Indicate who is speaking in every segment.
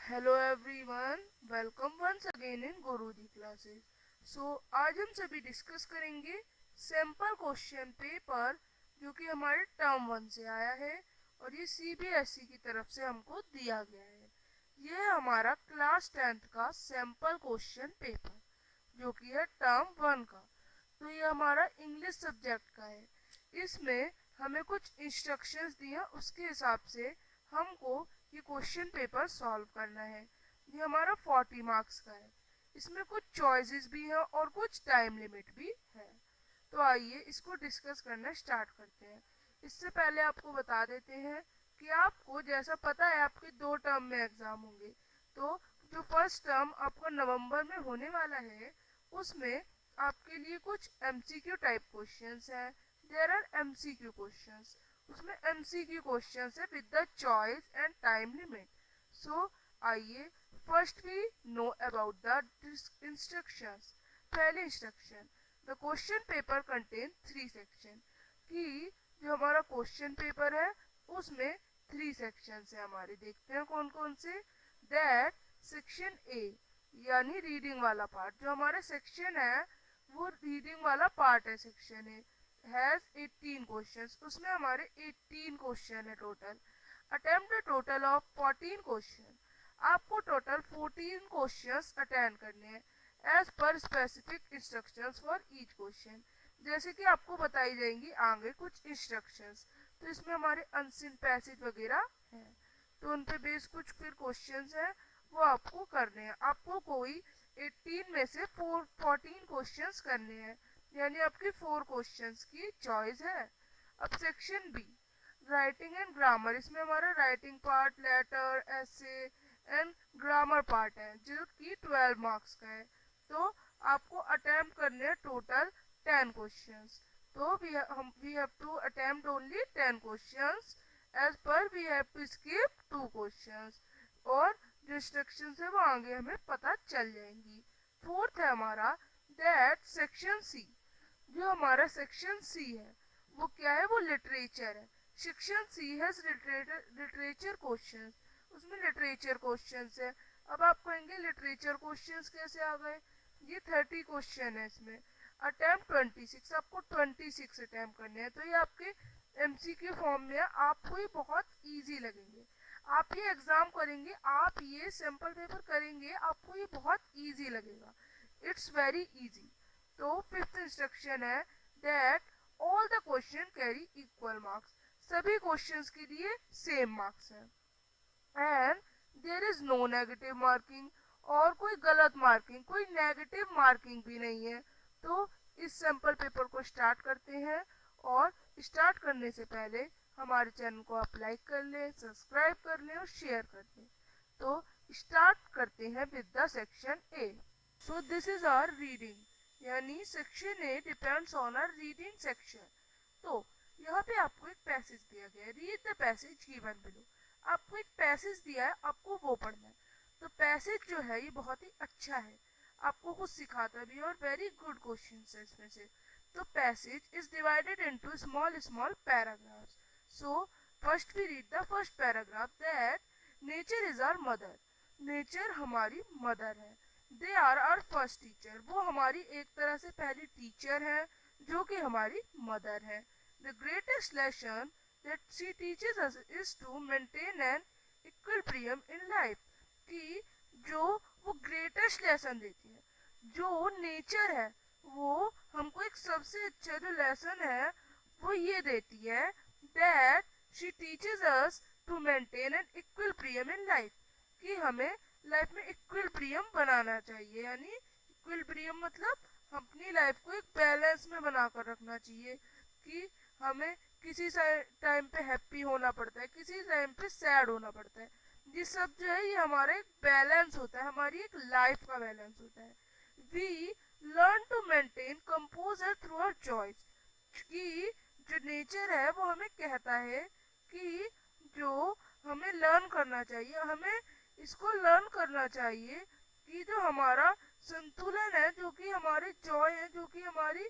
Speaker 1: Hello everyone, welcome once again in Guruji classes. आज हम सभी डिस्कस करेंगे सैंपल क्वेश्चन पेपर जो कि हमारे टर्म 1 से आया है और ये सीबीएसई की तरफ से हमको दिया गया है। ये हमारा क्लास 10th का सैंपल क्वेश्चन पेपर जो कि है टर्म 1 का। तो ये हमारा इंग्लिश सब्जेक्ट का है। इसमें हमें कुछ इंस्ट्रक्शंस दिए, उसके हिसाब से हमको ये क्वेश्चन पेपर सॉल्व करना है। ये हमारा 40 मार्क्स का है। इसमें कुछ चॉइसेस भी हैं और कुछ टाइम लिमिट भी है। तो आइए इसको डिस्कस करना स्टार्ट करते हैं। इससे पहले आपको बता देते हैं कि आपको जैसा पता है आपके 2 टर्म में एग्जाम होंगे। तो जो फर्स्ट टर्म आपका नवंबर में होने वाला है उसमें आपके लिए कुछ एमसीक्यू टाइप क्वेश्चंस हैं। There are MCQ questions. उसमें एमसीक्यू क्वेश्चंस है with the choice and time limit. So आइए first we know about the instructions. पहले instruction, the question paper contain 3 section. कि जो हमारा क्वेश्चन पेपर है उसमें 3 सेक्शंस है हमारे। देखते हैं कौन कौन से। दैट सेक्शन ए यानी रीडिंग वाला पार्ट, जो हमारा सेक्शन है वो रीडिंग वाला पार्ट है। Section A has 18 questions. उसमें हमारे 18 क्वेश्चन है total. Attempt a total of 14 question. आपको टोटल 14 क्वेश्चंस अटेंड करने हैं as per specific instructions for each question. जैसे कि आपको बताई जाएंगी आगे कुछ इंस्ट्रक्शंस। तो इसमें हमारे अनसीन पैसेज वगैरह हैं, तो उन पे बेस कुछ फिर क्वेश्चंस हैं वो आपको करने हैं। आपको कोई 18 में से 14 क्वेश्चंस करने हैं, यानी आपकी 4 क्वेश्चंस की चॉइस है। अब section B, writing and grammar. इसमें हमारा writing part, letter, essay and grammar part है जो कि 12 मार्क्स का है। तो आपको अटेम्प्ट करने हैं टोटल 10 क्वेश्चंस। तो we have to attempt only 10 questions as per we have to skip 2 questions. और जो इंस्ट्रक्शंस है वो आगे हमें पता चल जाएंगी। फोर्थ है हमारा दैट सेक्शन सी। जो हमारा सेक्शन सी है वो क्या है, वो लिटरेचर है। सेक्शन सी है लिटरेचर क्वेश्चंस। उसमें लिटरेचर क्वेश्चंस है। अब आप कहेंगे लिटरेचर क्वेश्चंस कैसे आ गए। ये 30 क्वेश्चन है इसमें। अटेम्प्ट 26, आपको 26 अटेम्प्ट करने हैं। तो ये आपके एमसीक्यू फॉर्म में है, आपको ये बहुत इजी लगेंगे। आप ये एग्जाम करेंगे, आप ये सैंपल पेपर करेंगे, आपको ये बहुत इजी लगेगा। It's very easy. तो फिफ्थ इंस्ट्रक्शन है that all the question carry equal marks. सभी क्वेश्चंस के लिए सेम मार्क्स है। And there is no negative marking. और कोई गलत मार्किंग, कोई नेगेटिव मार्किंग भी नहीं है। तो इस सैंपल पेपर को स्टार्ट करते हैं। और स्टार्ट करने से पहले हमारे चैनल को आप लाइक कर लें, सब्सक्राइब कर लें और शेयर कर दें। तो स्टार्ट करते हैं with the section a. So this is our reading, यानी section a depends on our reading section. तो यहाँ पे आपको एक पैसेज दिया गया है, read the passage given below. आपको एक पैसेज दिया है, आपको वो पढ़ना है। तो पैसेज जो है ये बहुत ही अच्छा है, आपको कुछ सिखाता भी है और वेरी गुड क्वेश्चन है इसमें से। तो passage is divided into small small paragraphs. So first we read the first paragraph that nature is our mother. Nature हमारी मदर है। They are our first teacher. वो हमारी एक तरह से पहली टीचर है जो कि हमारी मदर है। The greatest lesson that she teaches us is to maintain an equilibrium in life। कि जो वो ग्रेटेस्ट लेसन देती है, जो नेचर है वो हमको एक सबसे अच्छा जो लेसन है वो ये देती है that she teaches us to maintain an equilibrium in life। कि हमें लाइफ में इक्विलिब्रियम बनाना चाहिए, यानी इक्विलिब्रियम मतलब अपनी लाइफ को एक बैलेंस में बनाकर रखना चाहिए। कि हमें किसी टाइम पे हैप्पी होना पड़ता है, किसी टाइम पे सैड होना पड़ता है। ये सब जो है ये हमारा एक बैलेंस होता है, हमारी एक लाइफ का बैलेंस होता है। We learn to maintain composure through our choice. कि जो नेचर है वो हमें कहता है कि जो हमें लर्न करना चाहिए, हमें इसको लर्न करना चाहिए कि जो हमारा संतुलन है, जो कि हमारी जॉय है, जो कि हमारी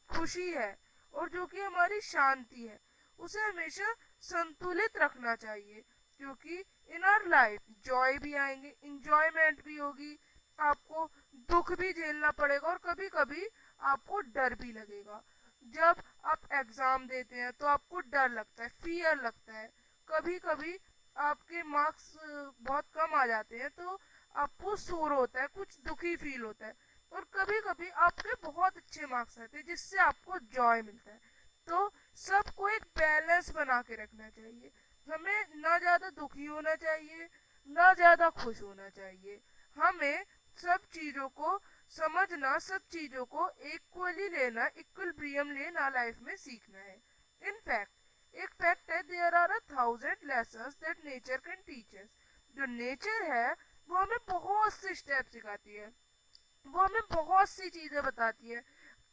Speaker 1: खुशी है और जो कि हमारी शांति है, उसे हमेशा संतुलित रखना चाहिए। क्योंकि इन आवर लाइफ जॉय भी आएंगे, इंजॉयमेंट भी होगी, आपको दुख भी झेलना पड़ेगा और कभी कभी आपको डर भी लगेगा। जब आप एग्जाम देते हैं तो आपको डर लगता है, फियर लगता है, कभी कभी आपके मार्क्स बहुत कम आ जाते हैं तो आपको शोर होता है, कुछ दुखी फील होता है, और कभी कभी आपके बहुत अच्छे मार्क्स आते हैं जिससे आपको जॉय मिलता है। तो सबको एक बैलेंस बना के रखना चाहिए, हमें ना ज्यादा दुखी होना चाहिए ना ज्यादा खुश होना चाहिए, हमें सब चीजों को समझना, सब चीजों को इक्वली लेना, इक्विलिब्रियम लेना लाइफ में सीखना है। इनफैक्ट एक फैक्ट है, there are 1000 lessons that nature can teach us. जो नेचर है वो हमें बहुत से स्टेप सिखाती है, वो हमें बहुत सी चीजें बताती है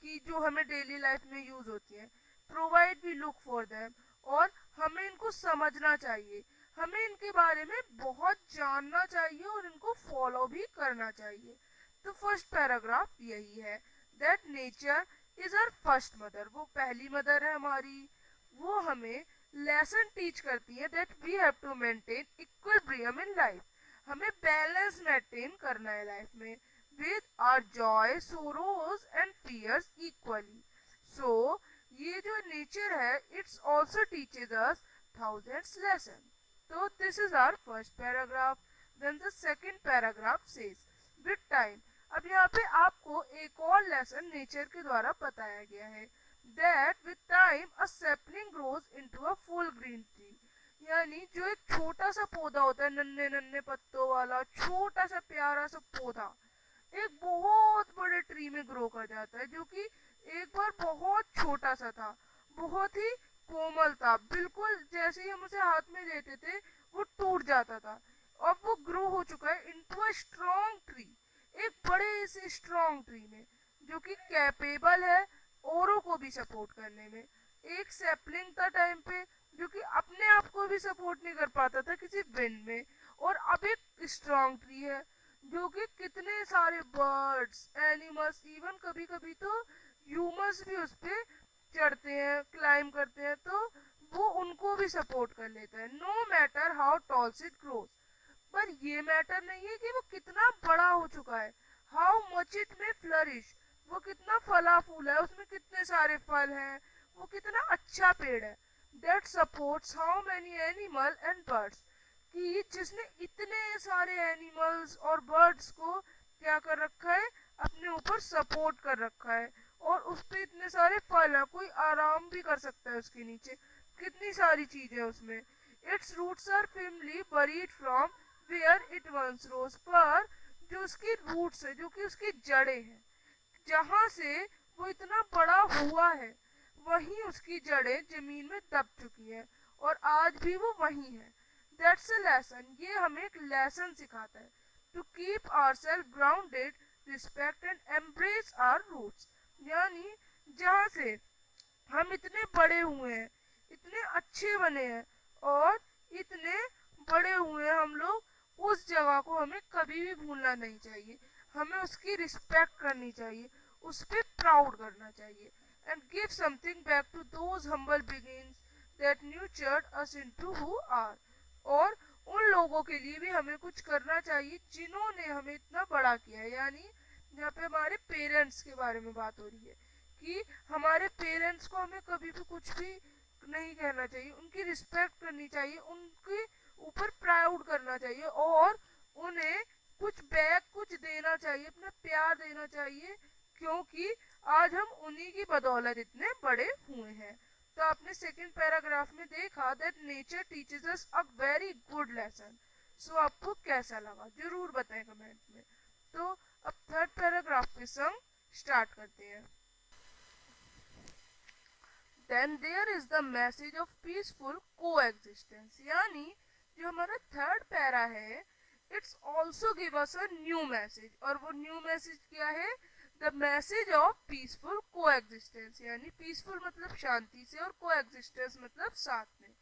Speaker 1: कि जो हमें डेली लाइफ में यूज होती है, provide we look for them, और हमें इनको समझना चाहिए, हमें इनके बारे में बहुत जानना चाहिए और इनको फॉलो भी करना चाहिए। तो फर्स्ट पैराग्राफ यही है, that nature is our first mother, वो पहली मदर है हमारी, वो हमें लेसन टीच करती है that we have to maintain equilibrium in life, हमें बैलेंस मेंटेन करना है लाइफ में with our joy, sorrows and fears equally. So ये जो नेचर है it's also teaches us thousands lesson. So this is our first paragraph. Then the second paragraph says with time. अब यहाँ पे आपको एक और लेसन नेचर के द्वारा बताया गया है, that with time a sapling grows into a full green tree. यानी जो एक छोटा सा पौधा होता है, नन्हे नन्हे पत्तों वाला छोटा सा प्यारा सा पौधा, एक बहुत बड़े ट्री में ग्रो कर जाता है, जो कि एक बार बहुत छोटा सा था, बहुत ही कोमल था, बिल्कुल जैसे ही हम उसे हाथ में लेते थे वो टूट जाता था। अब वो ग्रो हो चुका है इनटू अ स्ट्रॉन्ग ट्री, एक बड़े से स्ट्रॉन्ग ट्री में, जो कि कैपेबल है औरों को भी सपोर्ट करने में। एक सैपलिंग था टाइम पे जो कि अपने आप को भी सपोर्ट नहीं कर पाता था किसी विंड में, और अब एक स्ट्रॉन्ग ट्री है जो कि कितने सारे बर्ड्स, एनिमल्स, इवन कभी कभी तो ह्यूमंस भी उस पे चढ़ते हैं, क्लाइम करते हैं, तो वो उनको भी सपोर्ट कर लेता है, no matter how tall it grows. पर ये मैटर नहीं है कि वो कितना बड़ा हो चुका है, हाउ मच इट में फ्लरिश, वो कितना फला फूला है, उसमें कितने सारे फल हैं, वो कितना अच्छा पेड़ है, that supports how many animal and birds, कि जिसने इतने सारे एनिमल्स और बर्ड्स को क्या कर रखा है, अपने ऊपर सपोर्ट कर रखा है, और उस पे इतने सारे फल है, कोई आराम भी कर सकता है उसके नीचे, कितनी सारी चीजें उसमें। Its roots are firmly buried from where it once rose, पर जो उसकी रूट्स है, जो कि उसकी जड़ें हैं, जहां से वो इतना बड़ा हुआ है, वहीं उसकी जड़ें जमीन में दब चुकी है और आज भी वो वहीं है। दैट्स अ लेसन, ये हमें एक लेसन सिखाता है, to keep ourselves grounded, respect and embrace our roots. यानी जहाँ से हम इतने बड़े हुए हैं, इतने अच्छे बने हैं और इतने बड़े हुए हैं हम लोग, उस जगह को हमें कभी भी भूलना नहीं चाहिए, हमें उसकी रिस्पेक्ट करनी चाहिए, उस पर प्राउड करना चाहिए, and give something back to those humble beings that nurtured us into who are. और उन लोगों के लिए भी हमें कुछ करना चाहिए जिन्होंने हमें इतना बड़ा किया है, यानी यहाँ पे हमारे पेरेंट्स के बारे में बात हो रही है कि हमारे पेरेंट्स को हमें कभी भी कुछ भी नहीं कहना चाहिए, उनकी रिस्पेक्ट करनी चाहिए, उनके ऊपर प्राउड करना चाहिए और उन्हें कुछ बैक कुछ देना चाहिए, अपना प्यार देना चाहिए, क्योंकि आज हम उन्हीं की बदौलत इतने बड़े हुए हैं। तो आपने सेकंड पैराग्राफ में देखा that nature teaches us a very good lesson. So आपको कैसा लगा जरूर बताएं कमेंट में। तो अब थर्ड पैराग्राफ के संग स्टार्ट करते हैं। Then there is the message of peaceful coexistence, यानी जो हमारा थर्ड पैरा है it's also give us a new message, और वो न्यू मैसेज क्या है, the message of peaceful coexistence, यानी पीसफुल मतलब शांति से और कोएग्जिस्टेंस मतलब साथ में।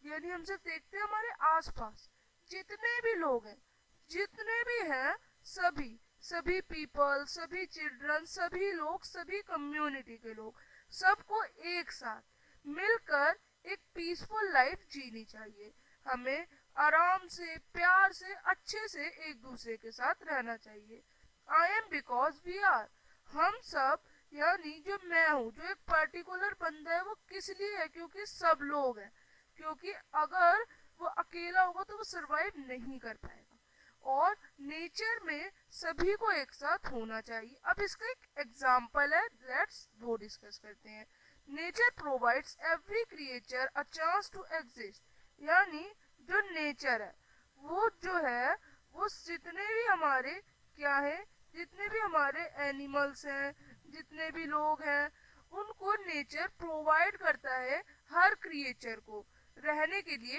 Speaker 1: यानी हम सब देखते हैं हमारे आसपास जितने भी लोग हैं, जितने भी हैं, सभी सभी पीपल, सभी चिल्ड्रन, सभी लोग, सभी कम्युनिटी के लोग, सबको एक साथ मिलकर एक पीसफुल लाइफ जीनी चाहिए। हमें आराम से, प्यार से, अच्छे से एक दूसरे के साथ रहना चाहिए। I am because we are, हम सब, यानी जो मैं हूँ, जो एक पर्टिकुलर बंदा है, वो किस लिए है? क्योंकि सब लोग हैं। क्योंकि अगर वो अकेला होगा तो वो सरवाइव नहीं कर पाएगा। और नेचर में सभी को एक साथ होना चाहिए। अब इसका एक एग्जाम्पल है, लेट्स वो डिस्कस करते हैं। Nature provides every creature a chance to exist, यानी जो नेचर है वो जो है, वो जितने भी हमारे क्या है, जितने भी हमारे एनिमल्स हैं, जितने भी लोग हैं, उनको नेचर प्रोवाइड करता है, हर क्रिएचर को रहने के लिए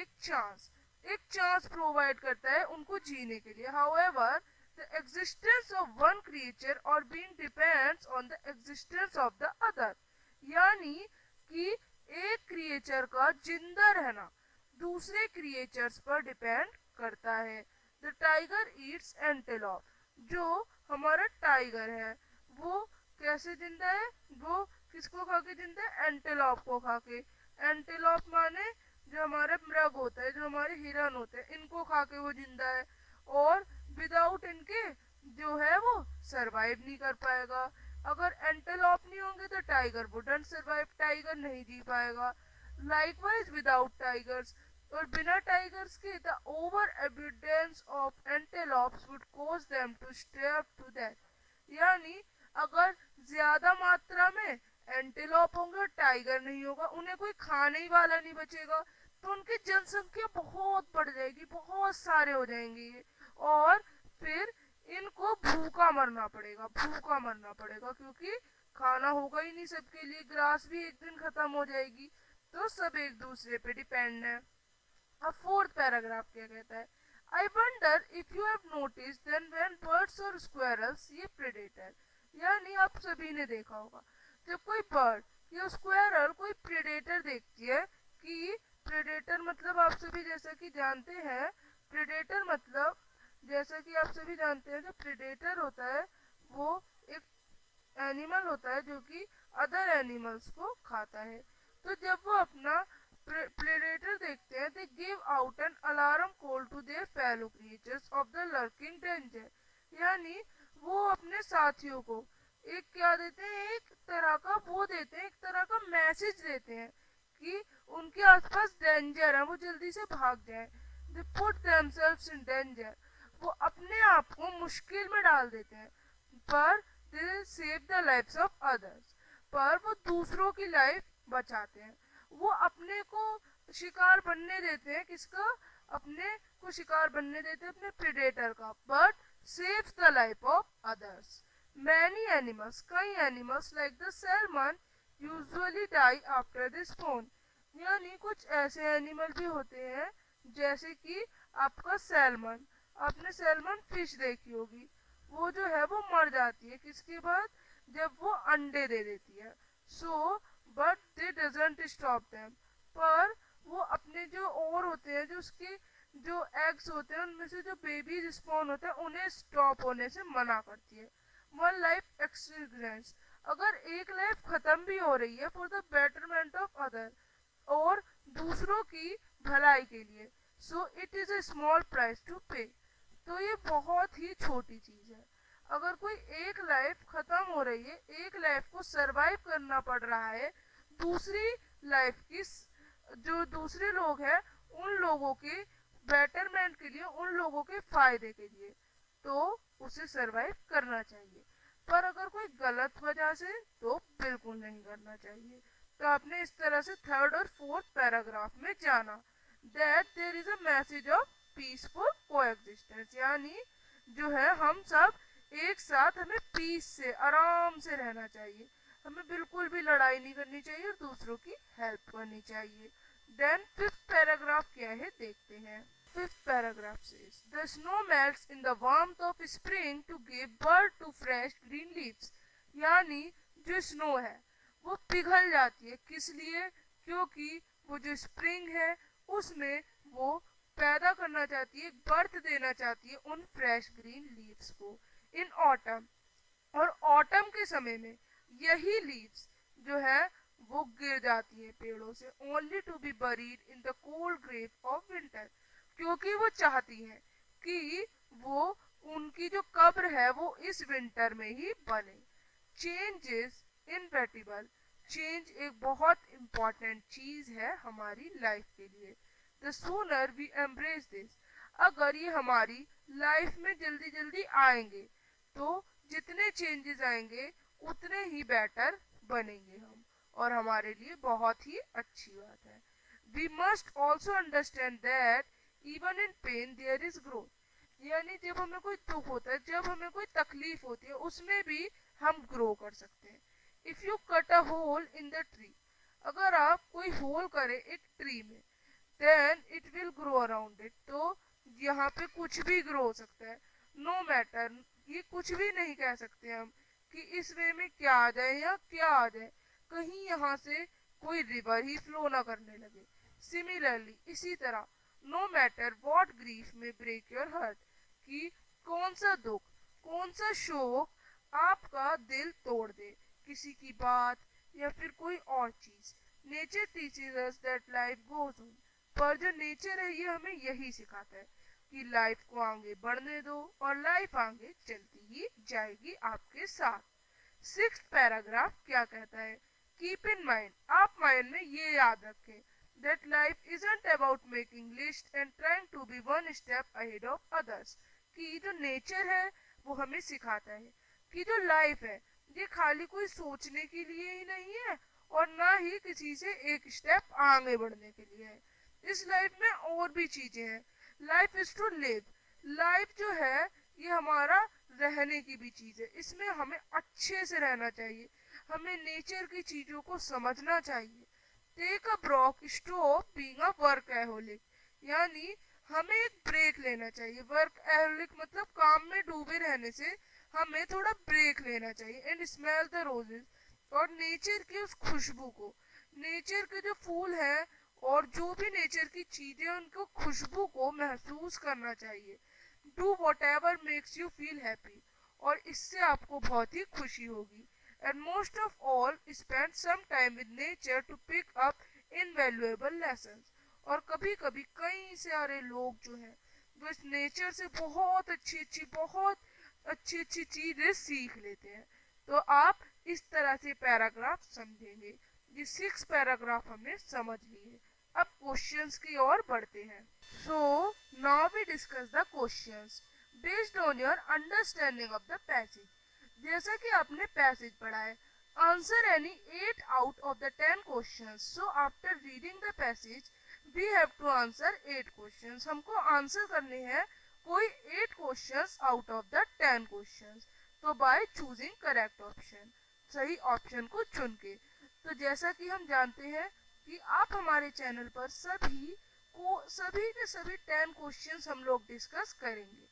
Speaker 1: एक चांस प्रोवाइड करता है उनको जीने के लिए। However the existence of one creature और being depends on the existence of the other, यानी कि एक क्रिएचर का जिंदा रहना दूसरे क्रिएचर्स पर डिपेंड करता है। द टाइगर ईट्स एंटेलोप, जो हमारा टाइगर है वो कैसे जिंदा है? वो किसको खा के जिंदा है? एंटेलोप को खा के। एंटेलोप माने जो हमारे मृग होता है, जो हमारे हिरन होते हैं, इनको खा के वो जिंदा है। और विदाउट इनके जो है वो सरवाइव नहीं कर पाएगा। अगर एंटेलोप नहीं होंगे तो टाइगर वुडंट सरवाइव, टाइगर नहीं जी पाएगा। लाइकवाइज विदाउट टाइगर्स, और बिना टाइगर्स के the over abundance of antelopes would cause them to starve to death, यानी अगर ज्यादा मात्रा में एंटेलोप होंगे, टाइगर नहीं होगा, उन्हें कोई खाने ही वाला नहीं बचेगा, तो उनकी जनसंख्या बहुत बढ़ जाएगी, बहुत सारे हो जाएंगे ये। और फिर इनको भूखा मरना पड़ेगा, भूखा मरना पड़ेगा, क्योंकि खाना होगा ही नहीं सबके लिए, ग्रास भी एक दिन खत्म हो जाएगी। तो सब एक दूसरे पे डिपेंड है। अब फोर्थ पैराग्राफ क्या कहता है? I wonder if you have notice then when birds और स्क्वेरल्स, ये प्रेडेटर, यानी आप सभी ने देखा होगा जब कोई बर्ड या स्क्वेरल कोई प्रेडेटर देखती है, कि प्रेडेटर मतलब आप सभी जैसा कि जानते हैं, प्रेडेटर मतलब जैसा कि आप सभी जानते हैं, जो प्रेडेटर होता है वो एक एनिमल होता है जो कि अदर एनिमल्स को खाता है। तो जब वो अपना प्रेडेटर देखते हैं, they give out an alarm call to their fellow creatures of the lurking danger, यानी वो अपने साथियों को एक क्या देते हैं, एक तरह का वो देते हैं, एक तरह का मैसेज देते हैं कि उनके आसपास डेंजर है, वो जल्दी से भाग जाए। They put themselves in danger, वो अपने आप को मुश्किल में डाल देते हैं, पर they save the lives of others, पर वो दूसरों की लाइफ बचाते हैं। वो अपने को शिकार बनने देते हैं, किसका? अपने को शिकार बनने देते हैं अपने प्रेडेटर का, but saves the life of others. Many animals, कई animals like the salmon usually die after the spawn, यानी कुछ ऐसे एनिमल भी होते हैं जैसे कि आपका सैल्मन, आपने सैल्मन फिश देखी होगी, वो जो है वो मर जाती है किसके बाद? जब वो अंडे दे देती है। So but they doesn't stop them, पर वो अपने जो और होते हैं, जो उसके जो एग्स होते हैं, उनमें से जो बेबी रिस्पॉन होते हैं, उन्हें स्टॉप होने से मना करती है। वन लाइफ एक्सपीरियंस, अगर एक लाइफ खत्म भी हो रही है for the betterment of other, और दूसरों की भलाई के लिए, so it is a small price to pay, तो ये बहुत ही छोटी चीज है। अगर कोई एक लाइफ खत्म हो रही है, एक लाइफ को सरवाइव करना पड़ रहा है दूसरी लाइफ की, जो दूसरे लोग हैं उन लोगों के बेटरमेंट के लिए, उन लोगों के फायदे के लिए, तो उसे सरवाइव करना चाहिए। पर अगर कोई गलत वजह से, तो बिल्कुल नहीं करना चाहिए। तो आपने इस तरह से थर्ड और फोर्थ पैराग्राफ में जाना that there is a message of peaceful coexistence, यानी जो है हम सब एक साथ, हमें पीस से, आराम से रहना चाहिए, हमें बिल्कुल भी लड़ाई नहीं करनी चाहिए और दूसरों की हेल्प करनी चाहिए। देन फिफ्थ पैराग्राफ क्या है देखते हैं। Fifth paragraph says the snow melts in the warmth of spring to give birth to fresh green leaves, यानी जो स्नो है वो पिघल जाती है, किस लिए? क्योंकि वो जो स्प्रिंग है उसमें वो पैदा करना चाहती है, बर्थ देना चाहती है उन फ्रेश ग्रीन लीव्स को इन ऑटम, और ऑटम के समय में यही लीव्स जो है वो गिर जाती है पेड़ों से, only to be buried in the cold grave of winter, क्योंकि वो चाहती हैं कि वो उनकी जो कब्र है वो इस विंटर में ही बने। Change is इनवेटिबल। चेंज एक बहुत इंपॉर्टेंट चीज है हमारी लाइफ के लिए। The sooner we embrace this, अगर ये हमारी लाइफ में जल्दी जल्दी आएंगे तो जितने चेंजेस आएंगे उतने ही बेटर बनेंगे हम, और हमारे लिए बहुत ही अच्छी बात है। We must also understand that even in pain there is growth, यानी जब हमें कोई दुख होता है, जब हमें कोई तकलीफ होती है, उसमें भी हम ग्रो कर सकते हैं। If you cut a hole in the tree, अगर आप कोई होल करें एक ट्री में, then it will grow around it, तो यहाँ पे कुछ भी ग्रो हो सकता है। नो मैटर, ये कुछ भी नहीं कह सकते हम कि इस वे में क्या आ जाए या क्या आ जाए, कहीं यहाँ से कोई रिवर ही फ्लो ना करने लगे। सिमिलरली इसी तरह, नो मैटर वॉट ग्रीफ में ब्रेक योर हार्ट, कि कौन सा दुख, कौन सा शोक आपका दिल तोड़ दे, किसी की बात या फिर कोई और चीज। Nature teaches us that life goes on, पर जो नेचर है ये हमें यही सिखाता है कि लाइफ को आगे बढ़ने दो और लाइफ आगे चलती ही जाएगी आपके साथ। सिक्स पैराग्राफ क्या कहता है? कीप इन माइंड, आप माइंड में ये याद रखें, that life isn't about making list and trying to be one step ahead of others, कि जो नेचर है वो हमें सिखाता है कि जो लाइफ है ये खाली कोई सोचने के लिए ही नहीं है और ना ही किसी से एक स्टेप आगे बढ़ने के लिए है। इस लाइफ में और भी चीजें हैं। Life is to live, life जो है ये हमारा रहने की भी चीज है, इसमें हमें अच्छे से रहना चाहिए, हमें नेचर की चीजों को समझना चाहिए। Take a break, stop being a workaholic, यानी हमें एक ब्रेक लेना चाहिए। वर्कaholic मतलब काम में डूबे रहने से हमें थोड़ा ब्रेक लेना चाहिए। एंड स्मेल द रोजेस, और नेचर की उस खुशबू को, नेचर के जो फूल है और जो भी नेचर की चीजें उनको खुशबू को महसूस करना चाहिए। Do whatever makes you feel happy, और इससे आपको बहुत ही खुशी होगी। And most of all spend some time with nature to pick up invaluable lessons, और कभी कभी कई सारे लोग जो हैं वो इस नेचर से बहुत अच्छी अच्छी चीजें सीख लेते हैं। तो आप इस तरह से पैराग्राफ समझेंगे। ये सिक्स पैराग्राफ हमने समझ लिए। अब क्वेश्चंस की ओर बढ़ते हैं। So now we discuss the questions based on your understanding of the passage. जैसा कि आपने पैसेज पढ़ा है, answer any 8 out of the 10 questions. So after reading the passage we have to answer 8 questions. हमको आंसर करने हैं कोई 8 questions out of the 10 questions. तो बाय चूजिंग करेक्ट ऑप्शन, सही ऑप्शन को चुन के। तो जैसा कि हम जानते हैं कि आप हमारे चैनल पर सभी के सभी 10 क्वेश्चंस हम लोग डिस्कस करेंगे,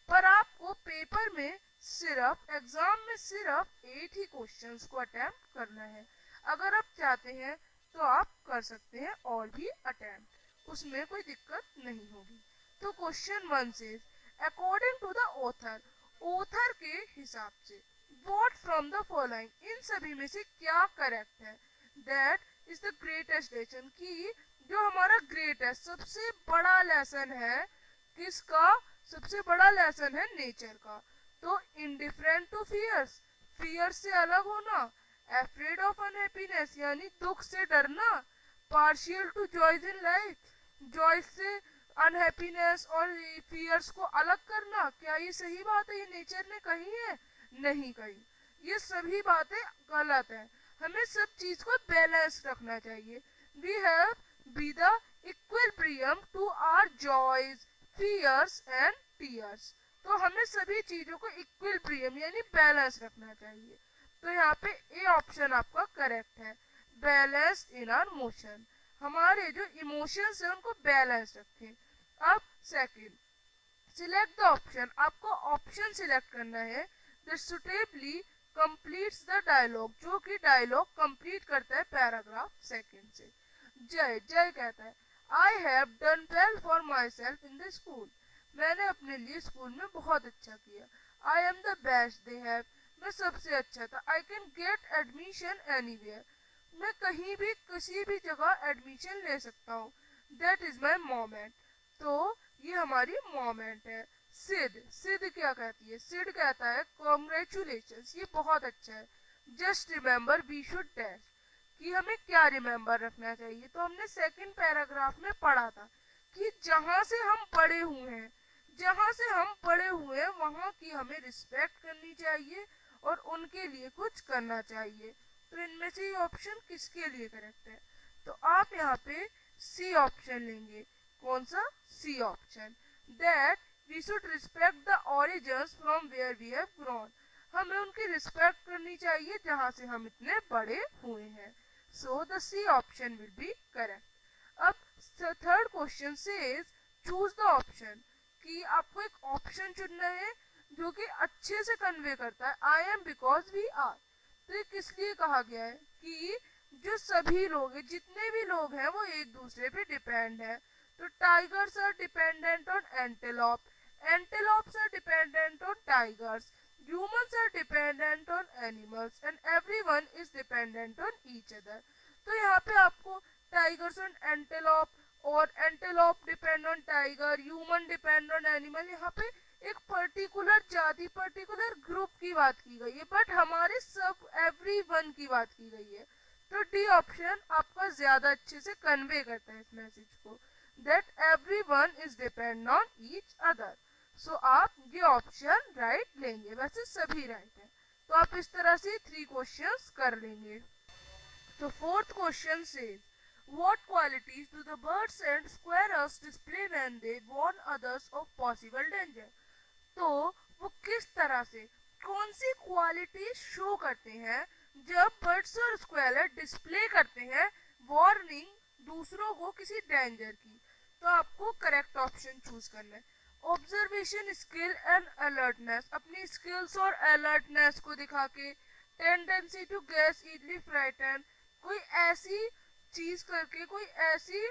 Speaker 1: पर आपको पेपर में सिर्फ एग्जाम में सिर्फ 8 ही क्वेश्चंस को अटेम्प्ट करना है। अगर आप चाहते हैं तो आप कर सकते हैं और भी अटेम्प्ट, उसमें कोई दिक्कत नहीं होगी। तो क्वेश्चन 1 से, according to the author, author के हिसाब से, व्हाट फ्रॉम द फॉलोइंग, इन सभी में से क्या करेक्ट है? That is the greatest lesson, की जो हमारा ग्रेटेस्ट सबसे बड़ा लेसन है, किसका सबसे बड़ा लेसन है? नेचर का। तो इंडिफरेंट टू फियर्स, फियर से अलग होना, अफ्रेड ऑफ अनहैप्पीनेस यानी दुख से डरना, partial two joys in life, Joy से अनहैप्पीनेस और फियर्स को अलग करना। क्या ये सही बात है? ये नेचर ने कही है? नहीं कही, ये सभी बातें गलत है। हमें सब चीज को बैलेंस रखना चाहिए। We have be the equilibrium to our joys, fears and tears. तो हमें सभी चीजों को इक्विलिब्रियम यानी बैलेंस रखना चाहिए। तो यहाँ पे ए ऑप्शन आपका करेक्ट है, बैलेंस इन आवर मोशन, हमारे जो इमोशंस है उनको बैलेंस रखें। अब सेकंड, सिलेक्ट द ऑप्शन, आपको ऑप्शन सिलेक्ट करना है that suitably completes the dialogue, जो कि डायलॉग कंप्लीट करता है पैराग्राफ सेकंड से। जय जय कहता है, I have done well for my self in the school, मैंने अपने लिए स्कूल में बहुत अच्छा किया। I am the best they have, मैं सबसे अच्छा था। I can get admission anywhere, मैं कहीं भी किसी भी जगह एडमिशन ले सकता हूँ। दैट इज माई मोमेंट, तो ये हमारी मोमेंट है। सिड, सिड क्या कहती है? सिड कहता है कॉन्ग्रेचुलेशंस, ये बहुत अच्छा है। Just remember we should dash, कि हमें क्या रिमेम्बर रखना चाहिए। तो हमने सेकंड पैराग्राफ में पढ़ा था कि जहां से हम पढ़े हुए हैं, जहां से हम पढ़े हुए हैं वहां की हमें रिस्पेक्ट करनी चाहिए और उनके लिए कुछ करना चाहिए। तो इनमें से ये ऑप्शन किसके लिए करेक्ट है? तो आप यहाँ पे सी ऑप्शन लेंगे। कौन सा? C option, that we should respect the origins from where we have grown, हमें उनकी रिस्पेक्ट करनी चाहिए जहां से हम इतने बड़े हुए हैं। So the C option will be correct. अब थर्ड क्वेश्चन से चूज द ऑप्शन, कि आपको एक ऑप्शन चुनना है जो कि अच्छे से कन्वे करता है I am because we are. तो ये किस लिए कहा गया है? कि जो सभी लोग हैं, जितने भी लोग हैं वो एक दूसरे पे डिपेंड है। तो tigers are dependent on antelope, antelopes are dependent on tigers, humans are dependent on animals and everyone is dependent on each other। तो यहाँ पे आपको टाइगर्स ऑन एंटेलोप और antelope depend on tiger, human depend on animal, यहाँ पे एक particular जाति, particular group की बात की गई है, बट हमारे सब एवरीवन की बात की गई है। तो डी ऑप्शन आपका ज्यादा अच्छे से कन्वे करता है इस मैसेज को, that everyone is depend on each other. So आप ये ऑप्शन राइट लेंगे, वैसे सभी राइट है। तो आप इस तरह से 3 क्वेश्चंस कर लेंगे। तो फोर्थ क्वेश्चन से what qualities do the birds and squirrels display when they warn others of possible danger? तो वो किस तरह से, कौन सी क्वालिटी शो करते हैं जब बर्ड्स और स्क्वेलर डिस्प्ले करते हैं वार्निंग दूसरों को किसी डेंजर की? तो आपको करेक्ट ऑप्शन चूज करना है। ऑब्जर्वेशन स्किल एंड अलर्टनेस, अपनी स्किल्स और अलर्टनेस को दिखा के, tendency to get easily frighten, कोई ऐसी चीज करके, कोई ऐसी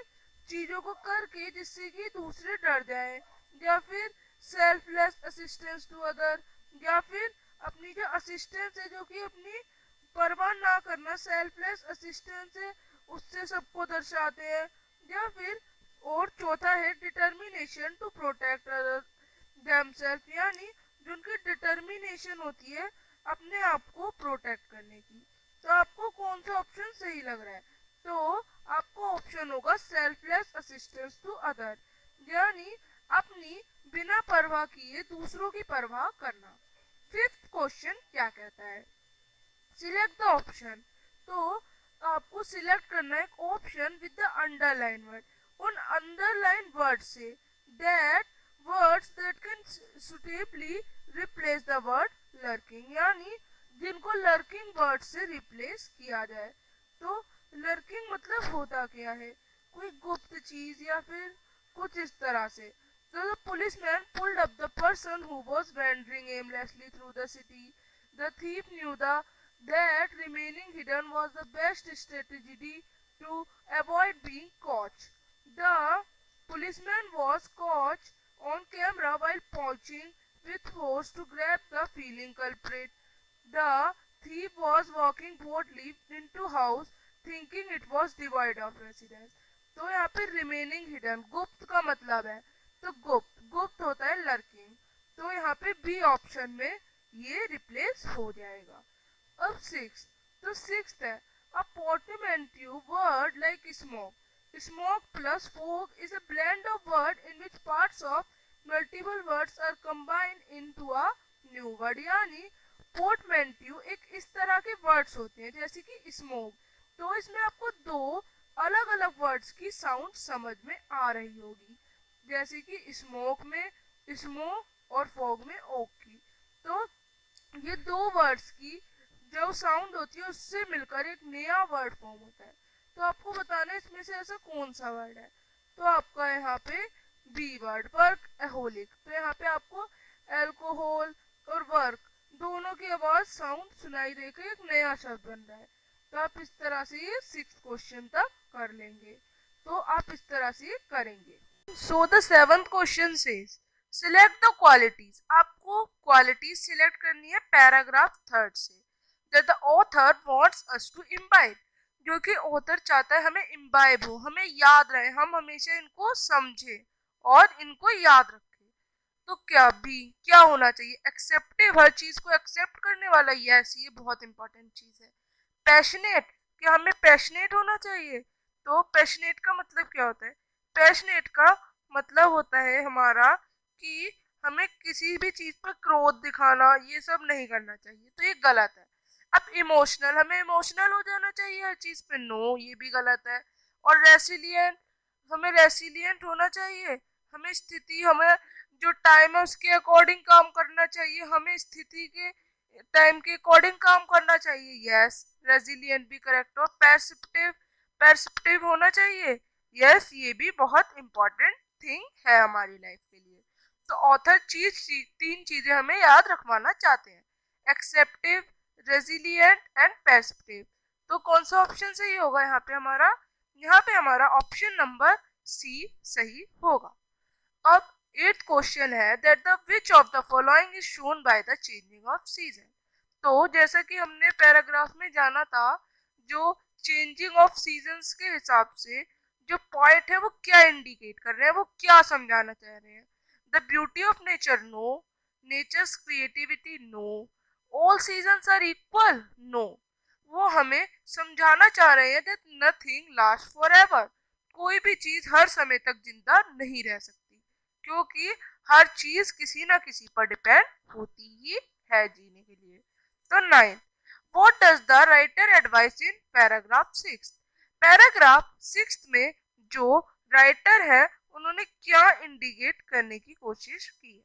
Speaker 1: चीजों को करके जिससे कि दूसरे डर जाए, या फिर सेल्फलेस असिस्टेंस टू अदर, या फिर अपनी जो असिस्टेंस है जो कि अपनी परवाह ना करना, सेल्फलेस असिस्टेंस है उससे सबको दर्शाते हैं। या फिर और चौथा है डिटर्मिनेशन टू प्रोटेक्ट देमसेल्फ, यानी जो उनकी डिटर्मिनेशन होती है अपने आप को प्रोटेक्ट करने की। तो आपको कौन सा ऑप्शन सही लग रहा है? तो आपको ऑप्शन होगा सेल्फलेस असिस्टेंस टू अदर, यानी अपनी बिना परवाह किए दूसरों की परवाह करना। फिफ्थ क्वेश्चन क्या कहता है? Select the option. तो आपको सिलेक्ट करना है एक option with the underline word, उन अंडरलाइन वर्ड से that words that can suitably replace the word lurking, यानी जिनको लर्किंग वर्ड से रिप्लेस किया जाए। तो लर्किंग मतलब होता क्या है? कोई गुप्त चीज या फिर कुछ इस तरह से। So the policeman pulled up the person who was wandering aimlessly through the city. The thief knew that remaining hidden was the best strategy to avoid being caught. The policeman was caught on camera while pointing with force to grab the fleeing culprit. The thief was walking boldly into house thinking it was devoid of residence. तो यहाँ पे remaining hidden, गुप्त का मतलब है, तो गुप्त, गुप्त होता है लर्किंग। तो यहाँ पे बी ऑप्शन में ये रिप्लेस हो जाएगा। अब सिक्स, तो सिक्स है अ portmanteau word like smoke. Smoke plus fog is a blend of word in which parts of multiple words are combined into a new word, यानी portmanteau एक इस तरह के वर्ड्स होते हैं जैसे कि स्मोक। तो इसमें आपको दो अलग अलग वर्ड्स की साउंड समझ में आ रही होगी, जैसे कि स्मोक में स्मोक और फॉग में ओक की। तो ये दो वर्ड्स की जो साउंड होती है उससे मिलकर एक नया वर्ड फॉर्म होता है। तो आपको बताना है इसमें से ऐसा कौन सा वर्ड है। तो आपका यहाँ पे बी वर्ड, वर्क एहोलिक। तो यहाँ पे आपको एल्कोहल और वर्क दोनों की आवाज साउंड सुनाई देकर एक नया शब्द बन रहा है। तो आप इस तरह से ये 6th क्वेश्चन तक कर लेंगे। तो आप इस तरह से ये करेंगे। So the 7th question says select the qualities, आपको क्वालिटीज सिलेक्ट करनी है पैराग्राफ 3rd से, that the author wants us to imbibe, जो कि ऑथर चाहता है हमें इम्बाइब हो, हमें याद रहे, हम हमेशा इनको समझे और इनको याद रखे। तो क्या बी क्या होना चाहिए? एक्सेप्टिव, हर चीज को एक्सेप्ट करने वाला। यस, ये बहुत इंपॉर्टेंट चीज है। पैशनेट, क्या हमें पैशनेट होना चाहिए? तो पैशनेट का मतलब क्या होता है? पैशनेट का मतलब होता है हमारा कि हमें किसी भी चीज पर क्रोध दिखाना, ये सब नहीं करना चाहिए, तो ये गलत है। अब इमोशनल, हमें इमोशनल हो जाना चाहिए हर चीज पे, नो, ये भी गलत है। और रेसिलियंट, हमें रेसिलियंट होना चाहिए। हमें स्थिति, हमें जो टाइम है उसके अकॉर्डिंग काम करना चाहिए, हमें स्थिति के टाइम के अकॉर्डिंग काम करना चाहिए। यस, रेजिलियंट भी करेक्ट। और परसेप्टिव, परसेप्टिव होना चाहिए। यस, ये भी बहुत इंपॉर्टेंट थिंग है हमारी लाइफ के लिए। तो ऑथर तीन चीजें हमें याद रखवाना चाहते हैं, एक्सेप्टिव, रेजिलियंट एंड परसेप्टिव। तो कौन सा ऑप्शन सही होगा यहाँ पे हमारा? यहाँ पे हमारा ऑप्शन नंबर सी सही होगा। अब एट क्वेश्चन है that the which of the following is shown by the changing off season. तो जैसा कि हमने पैराग्राफ में जाना था, जो चेंजिंग ऑफ सीजन्स के हिसाब से जो पॉइंट है वो क्या इंडिकेट कर रहे हैं, वो क्या समझाना चाह रहे हैं? The beauty of nature, no. Nature's creativity, no. All seasons are equal, no. वो हमें समझाना चाह रहे हैं that nothing last forever, कोई भी चीज हर समय तक जिंदा नहीं रह सकती, क्योंकि हर चीज किसी ना किसी पर डिपेंड होती ही है जीने के लिए। तो 9, what does the writer advice in paragraph 6? Paragraph 6 में जो राइटर है उन्होंने क्या इंडिकेट करने की कोशिश की है?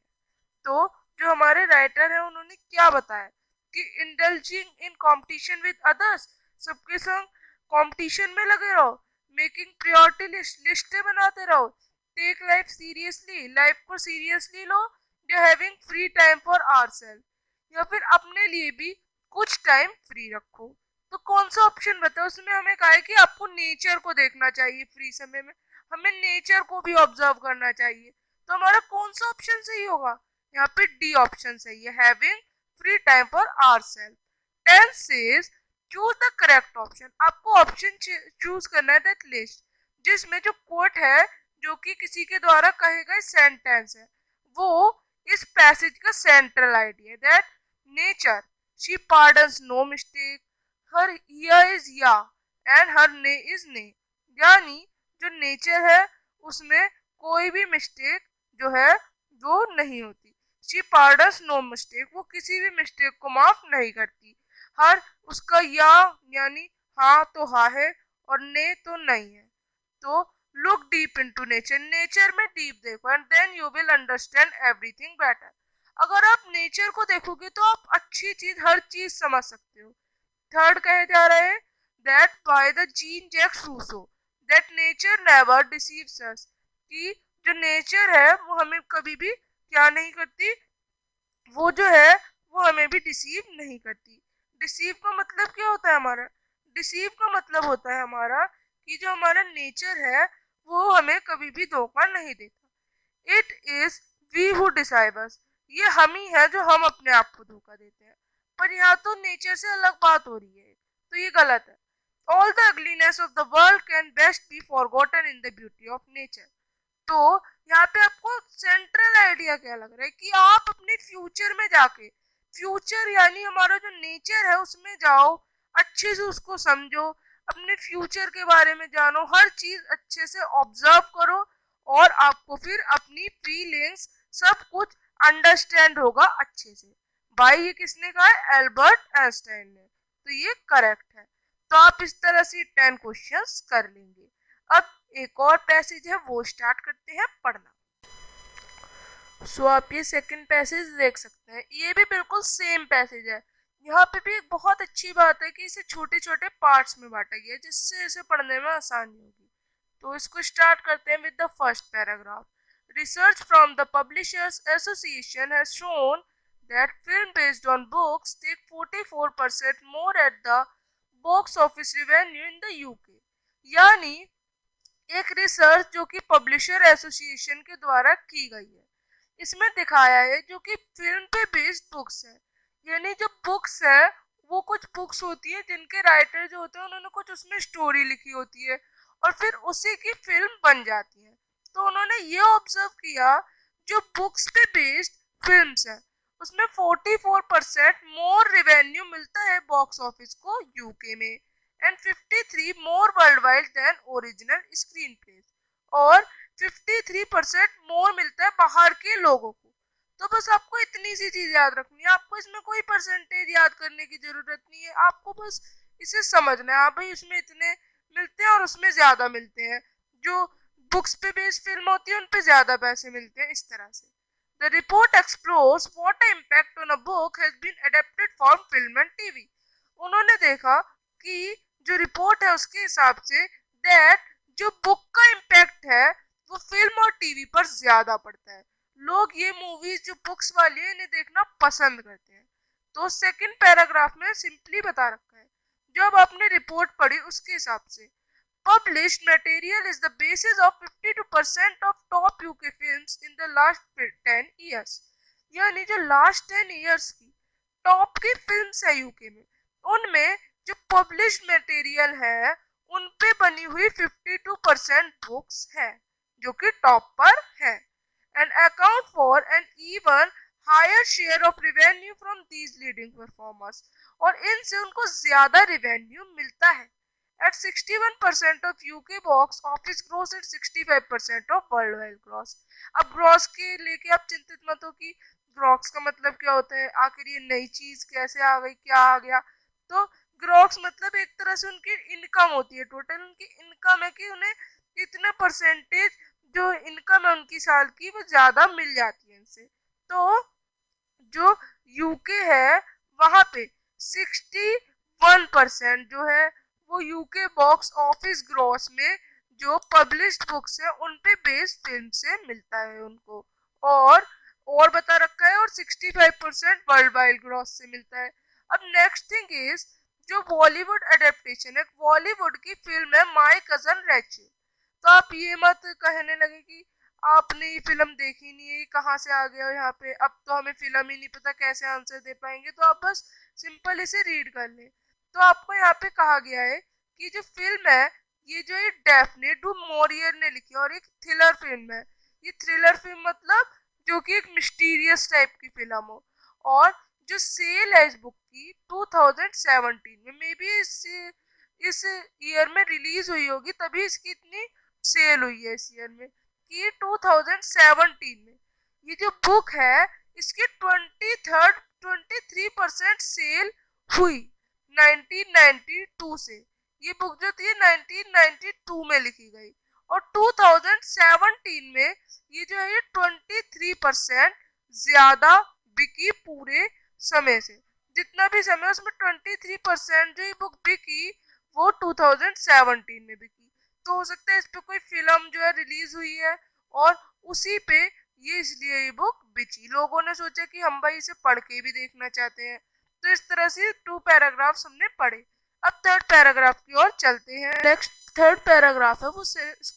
Speaker 1: तो जो हमारे राइटर है उन्होंने क्या बताया कि indulging in competition with others, सबके संग कंपटीशन में लगे रहो, मेकिंग प्रायोरिटी लिस्टें बनाते रहो, टेक लाइफ सीरियसली, लाइफ को सीरियसली लो, जो having free time for ourselves, या फिर अपने लिए भी कुछ टाइम फ्री रखो। तो कौन सा ऑप्शन बताओ? उसमें हमें कहा है कि आपको नेचर को देखना चाहिए फ्री समय में, हमें नेचर को भी ऑब्जर्व करना चाहिए। तो हमारा कौन सा ऑप्शन सही होगा? यहाँ पे डी ऑप्शन सही है, having free time for ourselves. 10 says choose the correct option. आपको ऑप्शन चूज करना है दैट लिस्ट जिसमें जो कोट है, जो कि किसी के द्वारा कहे गए सेंटेंस है, वो इस पैसेज का central idea that nature, she pardons no mistake, हर या इज या एंड हर ने इज ने, यानी जो नेचर है उसमें कोई भी मिस्टेक जो है वो नहीं होती। शी पार्डन्स नो मिस्टेक, वो किसी भी मिस्टेक को माफ नहीं करती। हर, उसका या यानी हाँ तो हाँ है और ने तो नहीं है। तो look deep into nature, nature में डीप देखो and then you will understand everything better. अगर आप नेचर को देखोगे तो आप अच्छी चीज, हर चीज समझ सकते हो। थर्ड कहे जा रहे हैं that by the Jean Jacques Rousseau that nature never deceives us, कि जो नेचर है वो हमें कभी भी क्या नहीं करती, वो जो है वो हमें भी डिसीव नहीं करती। डिसीव का मतलब क्या होता है हमारा? डिसीव का मतलब होता है हमारा कि जो हमारा नेचर है वो हमें कभी भी धोखा नहीं देता। It is we who decide us, ये हम ही है जो हम अपने आप को धोखा देते हैं। पर यहाँ तो नेचर से अलग बात हो रही है, तो ये गलत है। All the ugliness of the world can best B forgotten in the beauty of nature. तो यहाँ पे आपको सेंट्रल आइडिया क्या लग रहा है कि आप अपने फ्यूचर में जाके, फ्यूचर यानी हमारा जो नेचर है उसमें जाओ, अच्छे से उसको समझो, अपने फ्यूचर के बारे में जानो, हर चीज अच्छे से ऑब्जर्व करो, और आपको फिर अपनी फीलिंग्स सब कुछ अंडरस्टैंड होगा अच्छे से। भाई ये किसने कहा है? एल्बर्ट आइंस्टाइन ने। तो ये करेक्ट है। तो आप इस तरह से 10 क्वेश्चंस कर लेंगे। अब एक और पैसेज है वो स्टार्ट करते हैं पढ़ना। आप ये सेकंड पैसेज देख सकते हैं, ये भी बिल्कुल सेम पैसेज है। यहाँ पे भी एक बहुत अच्छी बात है कि इसे छोटे छोटे पार्ट्स में बांटा गया है जिससे इसे पढ़ने में आसानी होगी। तो इसको स्टार्ट करते हैं with the first paragraph. Research from the publishers association has shown that film based on books take 44% more at the box office revenue in the UK। यानी एक रिसर्च जो कि पब्लिशर एसोसिएशन के द्वारा की गई है, इसमें दिखाया है जो कि फिल्म पे बेस्ड बुक्स है, यानी जो बुक्स है वो कुछ बुक्स होती है जिनके राइटर जो होते हैं उन्होंने कुछ उसमें स्टोरी लिखी होती है और फिर उसी की फिल्म बन जाती है। तो उन्होंने ये ऑब्जर्व किया जो बुक्स पे बेस्ड फिल्म्स है उसमें 44% मोर रेवेन्यू मिलता है बॉक्स ऑफिस को यूके में and 53 more worldwide than original screenplays और 53% मोर मिलता है बाहर के लोगों को। तो बस आपको इतनी सी चीज याद रखनी है, आपको इसमें कोई परसेंटेज याद करने की जरूरत नहीं है, आपको बस इसे समझना है। हाँ भाई उसमें इतने मिलते हैं और उसमें ज्यादा मिलते हैं, जो बुक्स पे बेस्ड फिल्म होती है उन पे ज्यादा पैसे मिलते हैं, इस तरह से। The report explores what the impact on a book has been adapted from film and TV. उन्होंने देखा कि जो रिपोर्ट है उसके हिसाब से दैट जो बुक का इम्पैक्ट है वो फिल्म और टीवी पर ज्यादा पड़ता है। लोग ये मूवीज जो बुक्स वाली है इन्हें देखना पसंद करते हैं। तो सेकंड पैराग्राफ में सिंपली बता रखा है, जो अब आपने रिपोर्ट पढ़ी उसके हिसाब से published material is the basis of 52% of top UK films in the last 10 years। यानी जो लास्ट 10 years की टॉप की फिल्म्स है यूके में उनमें जो पब्लिश्ड मटेरियल है उन पे बनी हुई 52% बुक्स है जो कि टॉप पर है and account for an even higher share of revenue from these leading performers और इनसे उनको ज्यादा रिवेन्यू मिलता है। At 61% of UK box office gross at 65% of worldwide gross। अब ग्रॉस के लेके आप चिंतित मत हो कि ग्रॉस का मतलब क्या होता है, आखिर ये नई चीज कैसे आ गई, क्या आ गया। तो ग्रॉस मतलब एक तरह से उनकी इनकम होती है, टोटल उनकी इनकम है कि उन्हें इतने परसेंटेज जो इनकम है उनकी साल की वो ज्यादा मिल जाती है इनसे। तो जो यूके है वहां पे 61% जो है वो यूके बॉक्स ऑफिस ग्रॉस में जो पब्लिश्ड बुक्स है उन पे बेस्ड फिल्म से मिलता है उनको, और बता रखा है और 65% वर्ल्ड वाइड ग्रॉस से मिलता है। अब नेक्स्ट थिंग इज जो बॉलीवुड एडेप्टेशन है, बॉलीवुड की फिल्म है माय कजन रैचल। तो आप ये मत कहने लगे कि आपने ये फिल्म देखी नहीं है, ये कहाँ से आ गया यहाँ पे, अब तो हमें फिल्म ही नहीं पता कैसे आंसर दे पाएंगे। तो आप बस सिंपल इसे रीड कर लें। तो आपको यहाँ पे कहा गया है कि जो फिल्म है ये जो है डेफने डू मोरियर ने लिखी और एक थ्रिलर फिल्म है। ये थ्रिलर फिल्म मतलब जो कि एक मिस्टीरियस टाइप की फिल्म हो, और जो सेल है इस बुक की 2017 में, मे बी इस ईयर में रिलीज हुई होगी तभी इसकी इतनी सेल हुई है इस ईयर में, कि 2017 में ये जो बुक है इसकी 23% सेल हुई 1992 से। ये बुक जो थी 1992 में लिखी गई और 2017 में ये जो है ये 23% ज्यादा बिकी पूरे समय से। जितना भी समय उसमें 23% जो ये बुक बिकी वो 2017 में बिकी। तो हो सकता है इस पे कोई फिल्म जो है रिलीज हुई है और उसी पे ये इसलिए ये बुक बिची, लोगों ने सोचा कि हम भाई इसे पढ़ के भी देखना चाहते हैं। तो इस तरह से 2 पैराग्राफ्स हमने पढ़े। अब थर्ड पैराग्राफ की ओर चलते हैं। नेक्स्ट थर्ड पैराग्राफ है वो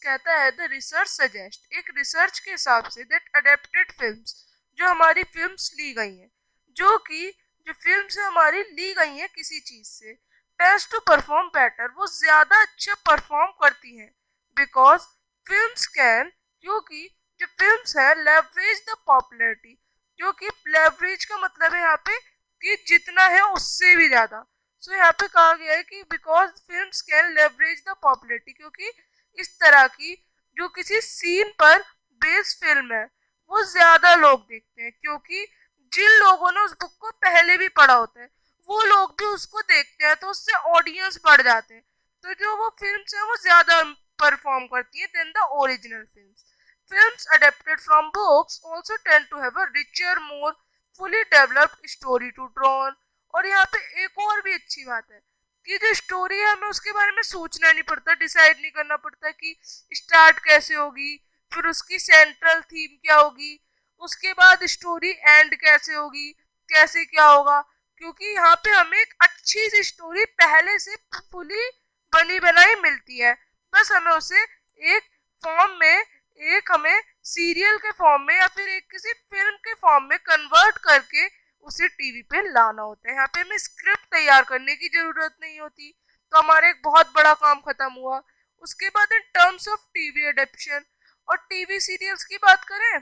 Speaker 1: कहता है द रिसर्च सजेस्ट, एक रिसर्च के हिसाब से दैट अडेप्टेड फिल्म्स, जो हमारी फिल्म्स ली गई हैं, जो कि जो फिल्म्स हमारी ली गई हैं किसी चीज से, टेस्ट टू परफॉर्म बेटर, वो ज्यादा अच्छा परफॉर्म करती हैं बिकॉज फिल्म्स कैन, क्योंकि जो फिल्म्स है लेवरेज द पॉपुलैरिटी, जो कि लेवरेज का मतलब है यहाँ पे कि जितना है उससे भी ज्यादा। सो यहाँ पे कहा गया है कि because films can leverage the popularity, क्योंकि इस तरह की जो किसी सीन पर बेस्ड फिल्म है वो ज्यादा लोग देखते हैं, क्योंकि जिन लोगों ने उस बुक को पहले भी पढ़ा होता है वो लोग भी उसको देखते हैं तो उससे ऑडियंस बढ़ जाते हैं। तो जो वो फिल्म्स है वो ज्यादा परफॉर्म करती है than the original films. Films adapted from books also tend to have a richer, more fully developed story to draw on। और यहाँ पे एक और भी अच्छी बात है कि जो स्टोरी है हमें उसके बारे में सोचना नहीं पड़ता, डिसाइड नहीं करना पड़ता कि स्टार्ट कैसे होगी, फिर उसकी सेंट्रल थीम क्या होगी, उसके बाद स्टोरी एंड कैसे होगी, कैसे क्या होगा, क्योंकि यहाँ पे हमें एक अच्छी सी स्टोरी पहले से फुली बनी बनाई मिलती है। बस हमें उसे एक फॉर्म में, एक हमें सीरियल के फॉर्म में या फिर एक किसी फिल्म के फॉर्म में कन्वर्ट करके उसे टीवी पे लाना होता है। यहाँ पे हमें स्क्रिप्ट तैयार करने की जरूरत नहीं होती, तो हमारा एक बहुत बड़ा काम खत्म हुआ। उसके बाद in terms of TV adaptation, और टीवी सीरियल्स की बात करें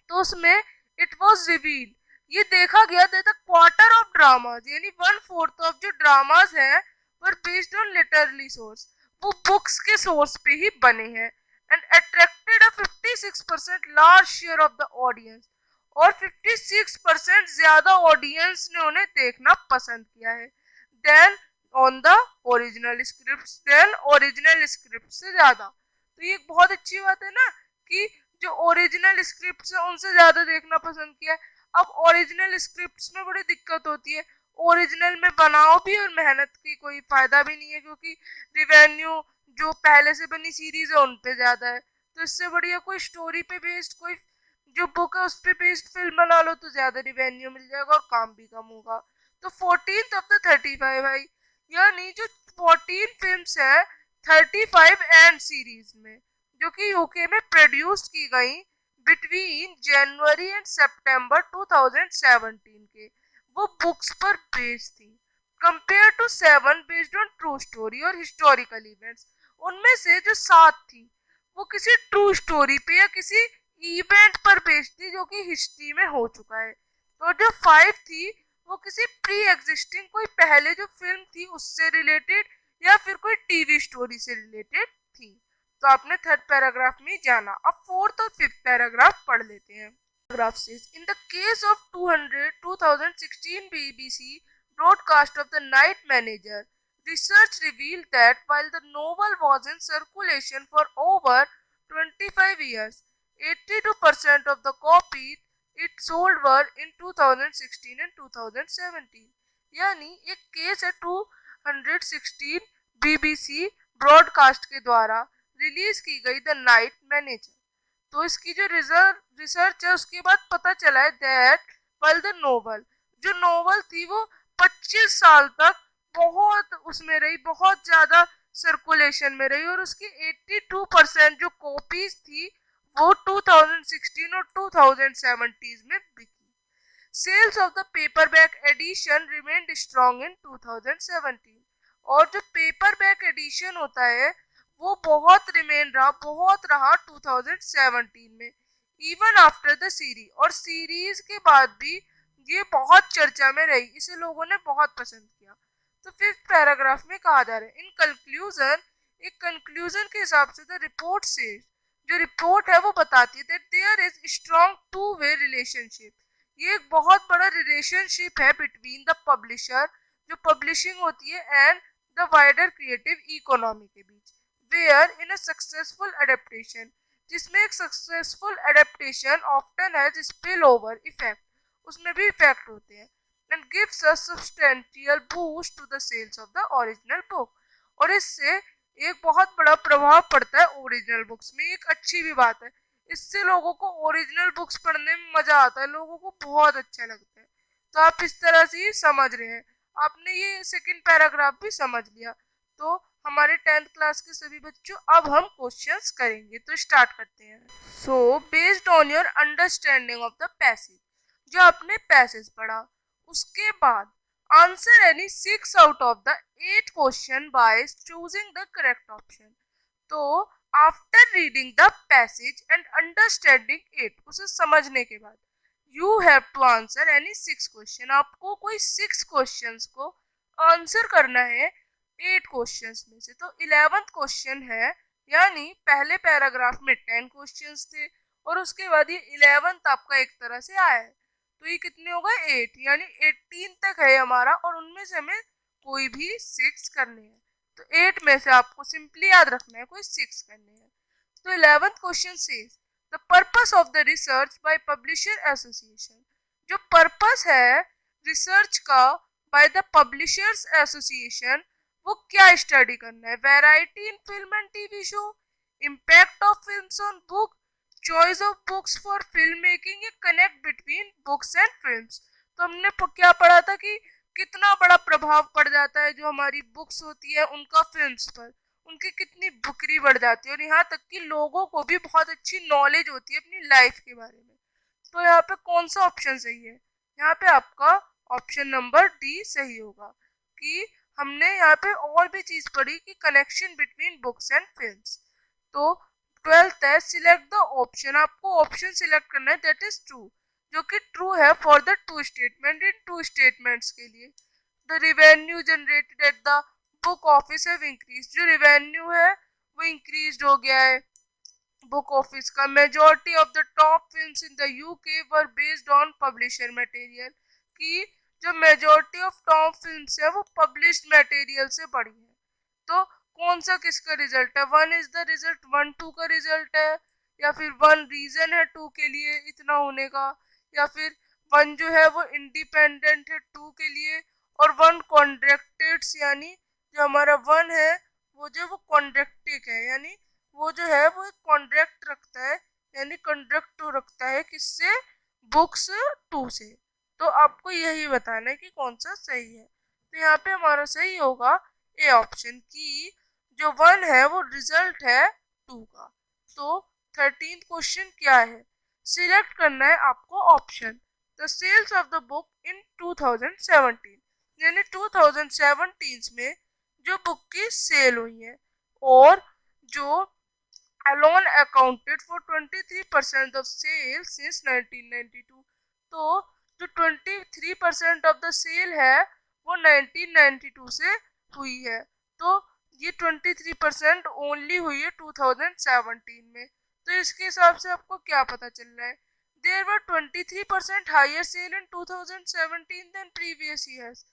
Speaker 1: तो उसमें इट वॉज रिवील, ये देखा गया that the quarter of dramas यानी 1/4 ऑफ जो ड्रामाज है were based on literally source, वो बुक्स के सोर्स पे ही बने हैं and attracted a 56% large share of the audience, और 56% ज्यादा ऑडियंस ने उन्हें देखना पसंद किया है than on the original script, than original script से ज्यादा। तो ये एक बहुत अच्छी बात है ना कि जो ओरिजिनल स्क्रिप्ट है उनसे ज्यादा देखना पसंद किया। अब ओरिजिनल स्क्रिप्ट्स में बड़ी दिक्कत होती है, ओरिजिनल में बनाओ भी और मेहनत की कोई फायदा भी नहीं है क्योंकि रिवेन्यू जो पहले से बनी सीरीज है उन पे ज्यादा है। तो इससे बढ़िया कोई स्टोरी पे बेस्ड कोई जो बुक है उस पे बेस्ड फिल्म बना लो तो ज्यादा रिवेन्यू मिल जाएगा और काम भी कम होगा। तो 14th ऑफ द 35 भाई, यानी जो 14 फिल्म्स है 35 एंड सीरीज में जो कि यूके में प्रोड्यूस की गई बिटवीन जनवरी एंड सितंबर 2017 के, वो बुक्स पर बेस्ड थी compare to 7 based on true story और हिस्टोरिकल इवेंट्स। उनमें से जो 7 थी वो किसी ट्रू स्टोरी पे या किसी इवेंट पर बेस्ड थी जो कि हिस्ट्री में हो चुका है, और जो 5 थी वो किसी प्री एग्जिस्टिंग कोई पहले जो फिल्म थी उससे रिलेटेड या फिर कोई टीवी स्टोरी से रिलेटेड थी। तो आपने थर्ड पैराग्राफ में जाना। अब फोर्थ और फिफ्थ पैराग्राफ पढ़ लेते हैं। Paragraph says in the case of 2016 BBC broadcast of the Night Manager, research revealed that while the novel was in circulation for over 25 years, 82% of the copies it sold were in 2016 and 2017। यानी एक case है 216 BBC broadcast के द्वारा release की गई the night manager. तो इसकी जो रिसर्च है उसके बाद पता चला है दैट वेल द नोवेल, जो नोवेल थी वो 25 साल तक बहुत उसमें रही, बहुत ज्यादा सर्कुलेशन में रही, और उसकी 82% जो कॉपीज थी वो 2016 और 2017 में बिकी। Sales of the paperback edition remained strong in 2017, और जो पेपरबैक एडिशन होता है वो बहुत रहा 2017 में इवन आफ्टर द सीरीज, और सीरीज के बाद भी ये बहुत चर्चा में रही, इसे लोगों ने बहुत पसंद किया। तो फिफ्थ पैराग्राफ में कहा जा रहा है इन कंक्लूजन, एक कंक्लूजन के हिसाब से द रिपोर्ट से, जो रिपोर्ट है वो बताती है that there is strong two way relationship, ये एक बहुत बड़ा रिलेशनशिप है बिटवीन द पब्लिशर, जो पब्लिशिंग होती है, and the wider creative economy के बीच। Wherein a successful adaptation, जिसमें एक successful adaptation often has spill over effect, उसमें भी इफेक्ट होते हैं, and gives a substantial boost to the sales of the original book, और इससे एक बहुत बड़ा प्रभाव पड़ता है ओरिजिनल बुक्स में। एक अच्छी भी बात है, इससे लोगों को ओरिजिनल बुक्स पढ़ने में मजा आता है, लोगों को बहुत अच्छा लगता है। तो आप इस तरह से ही समझ रहे हैं, आपने ये सेकंड पैराग्राफ भी समझ लिया। तो हमारे 10th क्लास के सभी बच्चों अब हम क्वेश्चंस करेंगे, तो स्टार्ट करते हैं। So based on your understanding of the passage, जो आपने पैसेज पढ़ा उसके बाद answer any 6 out of the 8 question by choosing the correct option. तो after reading the passage and understanding it, उसे समझने के बाद you have to answer any 6 question, आपको कोई 6 क्वेश्चंस को आंसर करना है 8 क्वेश्चंस में से। तो 11th क्वेश्चन है, यानी पहले पैराग्राफ में 10 क्वेश्चंस थे और उसके बाद ये 11th आपका एक तरह से आया है, तो ये कितने हो गए 8, यानी 18 तक है हमारा, और उनमें से हमें कोई भी 6 करने हैं। तो 8 में से आपको सिंपली याद रखना है कोई 6 करने हैं। तो 11th question says the purpose of the research by publisher association, जो पर्पस है रिसर्च का बाय द पब्लिशर्स एसोसिएशन, वो क्या स्टडी करना है, variety in film and TV show, impact of films on book, choice of books for film making, connect between books and films. तो हमने क्या पढ़ा था कि कितना बड़ा प्रभाव पड़ जाता है जो हमारी बुक्स होती है उनका फिल्म्स पर, उनकी कितनी बिक्री बढ़ जाती है, और यहाँ तक कि लोगों को भी बहुत अच्छी नॉलेज होती है अपनी लाइफ के बारे में। तो यहाँ पे कौन सा ऑप्शन सही है, यहाँ पे आपका ऑप्शन नंबर डी सही होगा कि हमने यहाँ पे और भी चीज पढ़ी कि connection between books and films. तो 12th है सिलेक्ट द ऑप्शन, आपको ऑप्शन सिलेक्ट करना है दैट इज ट्रू, जो कि ट्रू है for the two statement in two statements के लिए। The revenue generated at the book office have increase, जो रिवेन्यू है वो इंक्रीज हो गया है बुक ऑफिस का। Majority of the top films in the UK were based on publisher material, कि जो मेजॉरिटी ऑफ टॉप फिल्म्स है वो पब्लिश्ड मटेरियल से बड़ी है। तो कौन सा किसका रिजल्ट है, one is the result, one two का रिजल्ट है, या फिर वन रीजन है टू के लिए इतना होने का, या फिर वन जो है वो इंडिपेंडेंट है टू के लिए, और वन कॉन्ट्रैक्टेड, यानी जो हमारा वन है वो जो वो कॉन्ट्रैक्टिक है, यानी वो जो है वो एक कॉन्ट्रैक्ट रखता है, यानी कॉन्ट्रैक्ट टू रखता है किससे, बुक्स टू से। तो आपको यही बताना है कि कौन सा सही है। तो यहाँ पे हमारा सही होगा ए ऑप्शन, की जो वन है वो रिजल्ट है टू का। तो 13th क्वेश्चन क्या है, सिलेक्ट करना है आपको option the sales of the book in 2017, यानी 2017 में जो बुक की सेल हुई है, और जो alone accounted for 23% of sales since 1992। तो जो 23% ऑफ द सेल है वो 1992 से हुई है, तो ये 23% ओनली हुई है 2017 में। तो इसके हिसाब से आपको क्या पता चल रहा है, there were 23% higher sale in 2017 than previous years,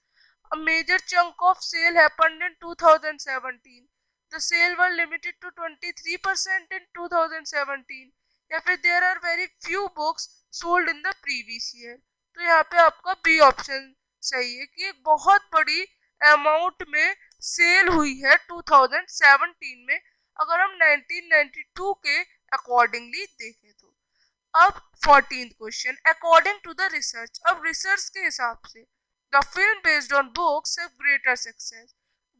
Speaker 1: a major chunk of sale happened in 2017, the sale were limited to 23% in 2017, या फिर there are very few books sold in the previous year। तो यहाँ पे आपका B option सही है कि एक बहुत बड़ी अमाउंट में सेल हुई है 2017 में, अगर हम 1992 के अकॉर्डिंगली देखें तो। अब 14th question, according to the research, अब रिसर्च के हिसाब से the film based on books have greater success,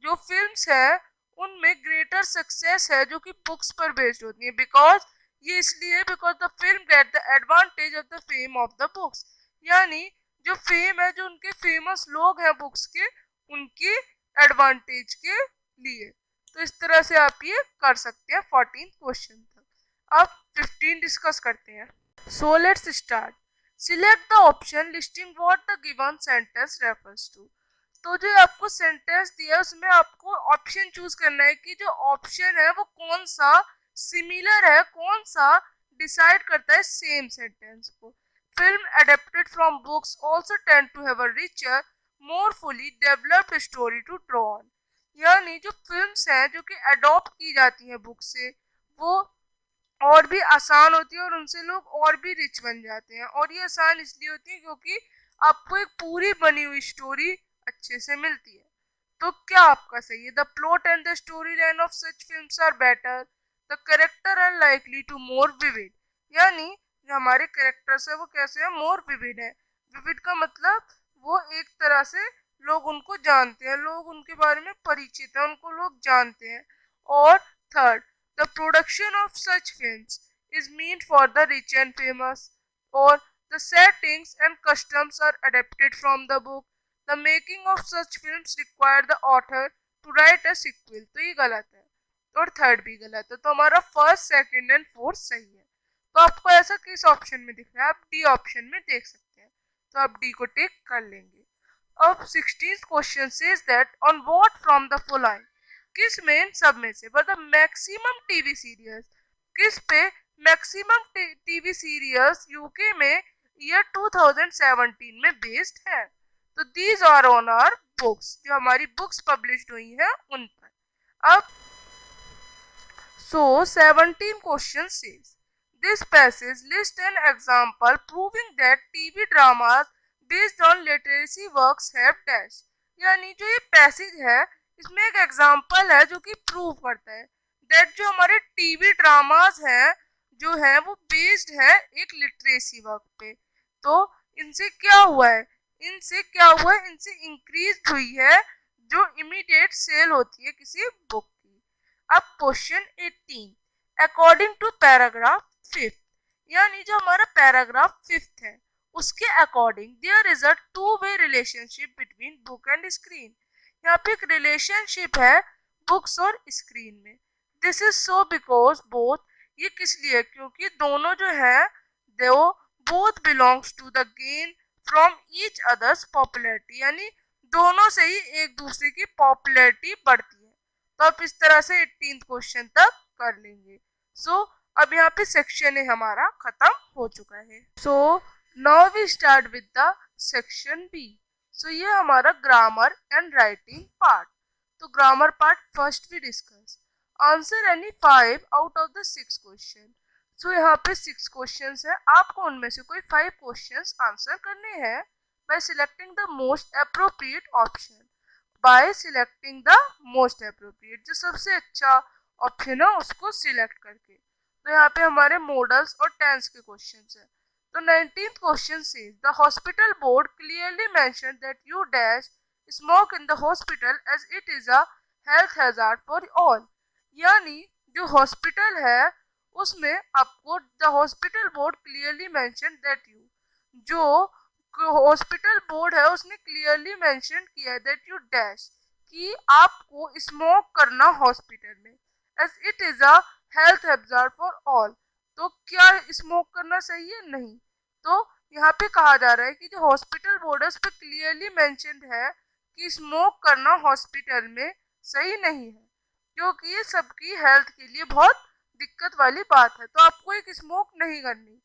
Speaker 1: जो फिल्म्स है उनमें ग्रेटर सक्सेस है जो कि बुक्स पर बेस्ड होती है, बिकॉज ये इसलिए because the film get the advantage of the fame of the books, यानी जो फेम है, जो उनके फेमस लोग हैं बुक्स के, उनकी एडवांटेज के लिए। तो इस तरह से आप ये कर सकते हैं 14th क्वेश्चन तक। अब 15 डिस्कस करते हैं। So let's start, select the option listing what the given sentence refers to. तो जो आपको सेंटेंस दिया उसमें आपको ऑप्शन चूज करना है कि जो ऑप्शन है वो कौन सा सिमिलर है, कौन सा डिसाइड करता है सेम सेंटेंस को। Film adapted from books also tend to have a richer more fully developed story to draw on, यानी जो फिल्म्स हैं जो कि अडॉप्ट की जाती हैं बुक से वो और भी आसान होती है और उनसे लोग और भी रिच बन जाते हैं, और ये आसान इसलिए होती है क्योंकि आपको एक पूरी बनी हुई स्टोरी अच्छे से मिलती है। तो क्या आपका सही है, the plot and the story line of such films are better, the character are likely to more vivid, यानी जो हमारे कैरेक्टर्स है वो कैसे है, मोर विविड है। विविड का मतलब वो एक तरह से लोग उनको जानते हैं, लोग उनके बारे में परिचित है, उनको लोग जानते हैं। और third, the production of such films is meant for the rich and famous, or the settings and customs are adapted from the book, the making of such films require the author to write a sequel। तो ये गलत है और third भी गलत है, तो हमारा फर्स्ट सेकंड एंड फोर्थ सही है। तो आपको ऐसा किस ऑप्शन में दिख रहा है, आप डी ऑप्शन में देख सकते हैं, तो आप डी को टिक कर लेंगे। अब 16th question says that on what from the following, किस में इन सब में से द मैक्सिमम टीवी सीरियल्स, किस पे मैक्सिमम टीवी सीरियल्स यूके में ईयर 2017 में बेस्ड है। तो these are on our books, जो हमारी बुक्स पब्लिश्ड हुई हैं उन पर। अब so 17 question says this passage list an example proving that TV dramas based on literacy works have dash, यानी जो ये पैसेज है इसमें एक एग्जाम्पल है जो कि प्रूव करता है दैट जो हमारे टीवी ड्रामास हैं जो है वो बेस्ड है एक लिटरेसी वर्क पे। तो इनसे क्या हुआ है, इनसे क्या हुआ है, इनसे इंक्रीज हुई है जो इमीडिएट सेल होती है किसी बुक की। अब question 18, according to paragraph 5th, यानी जो हमारा पैराग्राफ 5th है उसके according there is a two way relationship between book and screen, यहाँ पे एक रिलेशनशिप है बुक्स और स्क्रीन में। This is so because both ये किस लिए? क्योंकि दोनों जो है दो both belongs to the gain from each others popularity, यानी दोनों से ही एक दूसरे की पॉपुलैरिटी बढ़ती है। तो आप इस तरह से 18th क्वेश्चन तक कर लेंगे। सो अब यहाँ पे सेक्शन ए हमारा खत्म हो चुका है। So now we start with the section b. So ये हमारा ग्रामर एंड राइटिंग पार्ट। तो grammar part first we discuss answer any 5 out of the 6 question. So यहाँ पे 6 क्वेश्चंस है, आपको उनमें से कोई 5 क्वेश्चंस आंसर करने हैं bye selecting the most appropriate option. Bye selecting the most appropriate, जो सबसे अच्छा ऑप्शन है उसको सिलेक्ट करके। तो यहाँ पे हमारे मॉडल्स और टेंस के क्वेश्चंस है। तो 19th question says the hospital board clearly mention that you dash smoke in the hospital as it is a health hazard for all. यानी जो हॉस्पिटल है उसमें आपको the hospital board clearly mention that you, जो hospital board है उसने clearly mention किया है दैट यू डैश कि आपको स्मोक करना हॉस्पिटल में as it is a health hazard for all. तो क्या स्मोक करना सही है? नहीं। तो यहाँ पे कहा जा रहा है कि जो हॉस्पिटल बोर्ड है उस पर क्लियरली मेंशन्ड है कि स्मोक करना हॉस्पिटल में सही नहीं है, क्योंकि ये सबकी हेल्थ के लिए बहुत दिक्कत वाली बात है। तो आपको एक स्मोक नहीं करनी,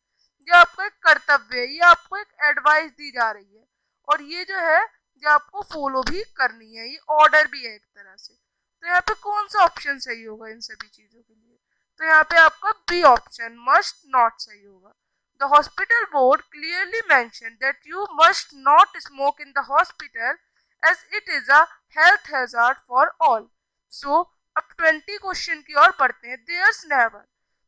Speaker 1: ये आपका एक कर्तव्य है, ये आपको एक एडवाइस दी जा रही है और ये जो है ये आपको फॉलो भी करनी है, ये ऑर्डर भी है एक तरह से। तो यहाँ पे कौन सा ऑप्शन सही होगा इन सभी चीजों के लिए? तो यहाँ पे आपका बी ऑप्शन मस्ट नॉट सही होगा। The hospital board clearly mention that you must not smoke in the hospital as it is a health hazard for all. So अब 20 क्वेश्चन की ओर बढ़ते हैं। देयर्स नेवर,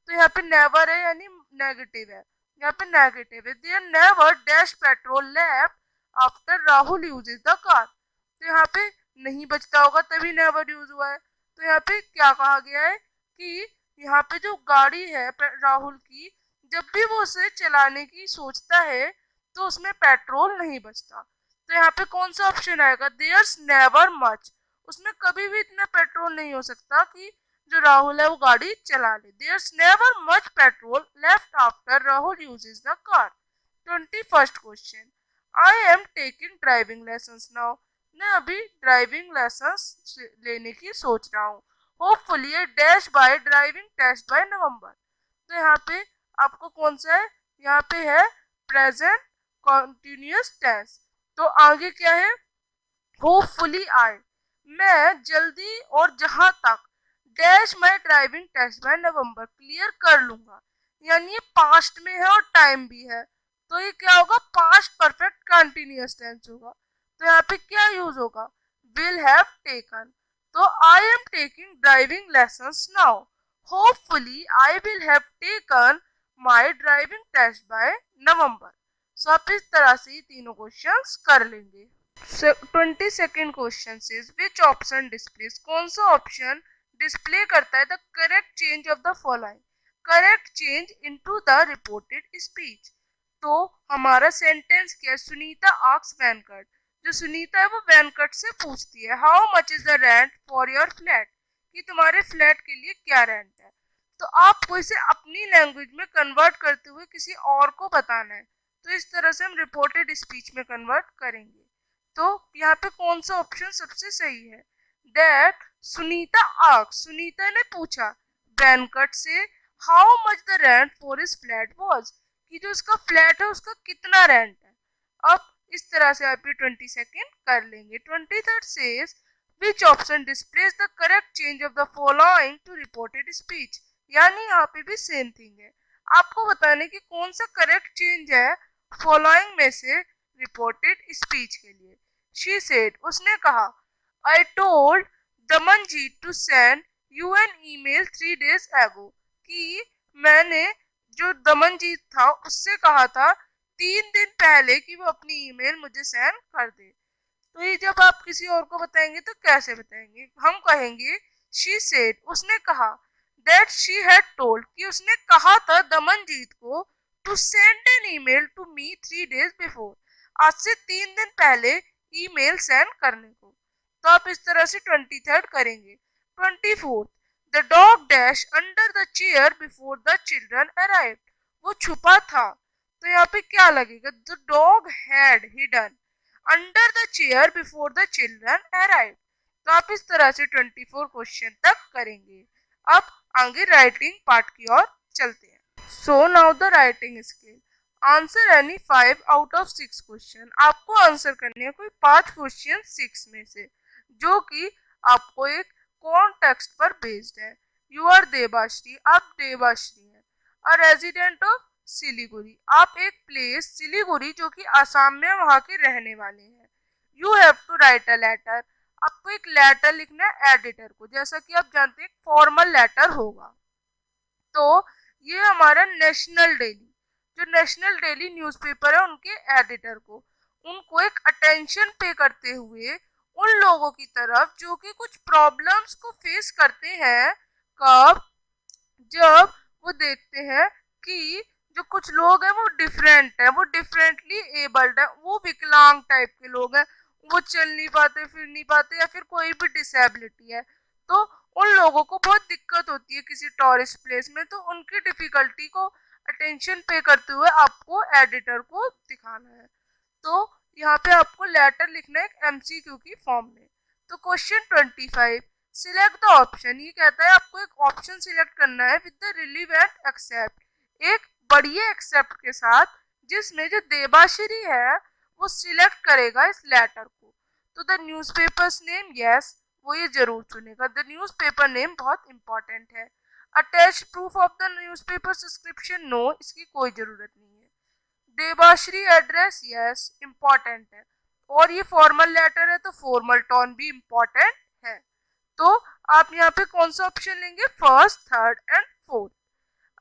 Speaker 1: तो यहाँ पे नेवर है यानी नेगेटिव है, यहाँ पे नेगेटिव है। There never dash petrol left after Rahul uses the car. तो यहाँ पे नहीं बचता होगा तभी नेवर यूज हुआ है। तो यहाँ पे क्या कहा गया है कि यहाँ पे जो गाड़ी है राहुल की, जब भी वो उसे चलाने की सोचता है तो उसमें पेट्रोल नहीं बचता। तो यहाँ पे कौन सा ऑप्शन आएगा? देयर्स नेवर मच, उसमें कभी भी इतना पेट्रोल नहीं हो सकता कि जो राहुल है वो गाड़ी चला ले। There's never much petrol left after Rahul uses the car. 21st question I am taking driving lessons now. मैं अभी ड्राइविंग लेसन्स लेने की सोच रहा हूँ। Hopefully a dash by driving test by November. तो यहाँ पे आपको कौन सा है? यहाँ पे है प्रेजेंट कॉन्टिन्यूअस टेंस। तो आगे क्या है? होपफुली आए, मैं जल्दी और जहां तक dash my driving test by November, clear कर लूंगा। यानी ये पास्ट में है और टाइम भी है, तो ये क्या होगा? पास्ट परफेक्ट कंटिन्यूअस टेंस होगा। तो यहाँ पे क्या यूज होगा? Will have taken. तो I am taking driving lessons now, hopefully I will have taken my driving test by November. So आप इस तरह से तीनों क्वेश्चंस कर लेंगे। 22nd question is which option displays, कौन सा ऑप्शन डिस्प्ले करता है the correct change of the following, correct change into the reported speech. तो हमारा सेंटेंस क्या है? सुनीता आस्क्स वेंकट, जो सुनीता है वो वेंकट से पूछती है how much is the rent for your flat, कि तुम्हारे फ्लैट के लिए क्या रेंट है। तो आपको इसे अपनी लैंग्वेज में कन्वर्ट करते हुए किसी और को बताना है, तो इस तरह से हम रिपोर्टेड स्पीच में कन्वर्ट करेंगे। तो यहाँ पे कौन सा ऑप्शन सबसे सही है? दैट सुनीता आस्क्ड, सुनीता ने पूछा वेंकट से how much the rent for his flat was, कि जो उसका फ्लैट है उसका कितना रेंट है। अब इस तरह से आप ये 22nd कर लेंगे। 23rd says which option displaces the correct change of the following to reported speech. यानी यहाँ पे भी सेम थिंग है, आपको बताने की कौन सा करेक्ट चेंज है फॉलोइंग में से रिपोर्टेड स्पीच के लिए। शी सेड, उसने कहा I told Damanjeet to send you an email 3 days ago, कि मैंने जो दमनजीत था उससे कहा था 3 दिन पहले कि वो अपनी ईमेल मुझे सेंड कर दे। तो ये जब आप किसी और को बताएंगे तो कैसे बताएंगे? हम कहेंगे शी सेड, उसने कहा, दैट शी हैड टोल्ड, कि उसने कहा था दमनजीत को to send an email to me 3 days before, आज से 3 दिन पहले ईमेल सेंड करने को। तो आप इस तरह से 23rd करेंगे। 24th the dog dash under the chair before the children arrive, वो छुपा था, तो यहाँ पे क्या लगेगा, the dog had hidden under the chair before the children arrive. तो आप इस तरह से 24 क्वेश्चन तक करेंगे। अब आगे राइटिंग पार्ट की ओर चलते हैं। So now the writing skill, answer any 5 out of 6 question. आपको आंसर करने हैं कोई 5 क्वेश्चन 6 में से, जो कि आपको एक कॉन्टेक्स्ट पर बेस्ड है। यू आर देवाश्री, आप देवाश्री हैं। अ रेजिडेंट ऑफ सिलीगुड़ी, आप एक प्लेस सिलीगुड़ी जो कि आसाम में, वहां के रहने वाले हैं। You have to write a letter, आपको एक लेटर लिखना है एडिटर को, जैसा कि आप जानते हैं फॉर्मल लेटर होगा। तो ये हमारा नेशनल डेली, जो नेशनल डेली न्यूज़पेपर है, उनके एडिटर को, उनको एक अटेंशन पे करते हुए उन लोगों की तरफ जो कि कुछ प्रॉब्लम्स को फेस करते हैं, कब, जब वो देखते हैं कि जो कुछ लोग हैं वो डिफरेंट है, वो डिफरेंटली एबल्ड है, वो विकलांग टाइप के लोग हैं, वो चल नहीं पाते, फिर नहीं पाते, या फिर कोई भी डिसेबिलिटी है, तो उन लोगों को बहुत दिक्कत होती है किसी टूरिस्ट प्लेस में, तो उनकी डिफिकल्टी को अटेंशन पे करते हुए आपको एडिटर को दिखाना है। तो यहाँ पे आपको लेटर लिखना है एक एमसीक्यू की फॉर्म में। तो क्वेश्चन 25, सिलेक्ट द ऑप्शन, ये कहता है आपको एक ऑप्शन सिलेक्ट करना है विद द रिलीवेंट एक्सेप्ट, एक बढ़िया एक्सेप्ट के साथ, जिसमें जो देबाश्री है वो सिलेक्ट करेगा इस लेटर को। तो द न्यूज़पेपर्स नेम, यस, वो ये जरूर चुनेगा, द न्यूज़पेपर नेम बहुत इंपॉर्टेंट है। Attach proof of the newspaper subscription, no, इसकी कोई जरूरत नहीं है। देवाश्री एड्रेस, यस, इंपॉर्टेंट है, और ये फॉर्मल लेटर है तो फॉर्मल टोन भी इंपॉर्टेंट है। तो आप यहाँ पे कौन सा ऑप्शन लेंगे, फर्स्ट, थर्ड एंड फोर्थ।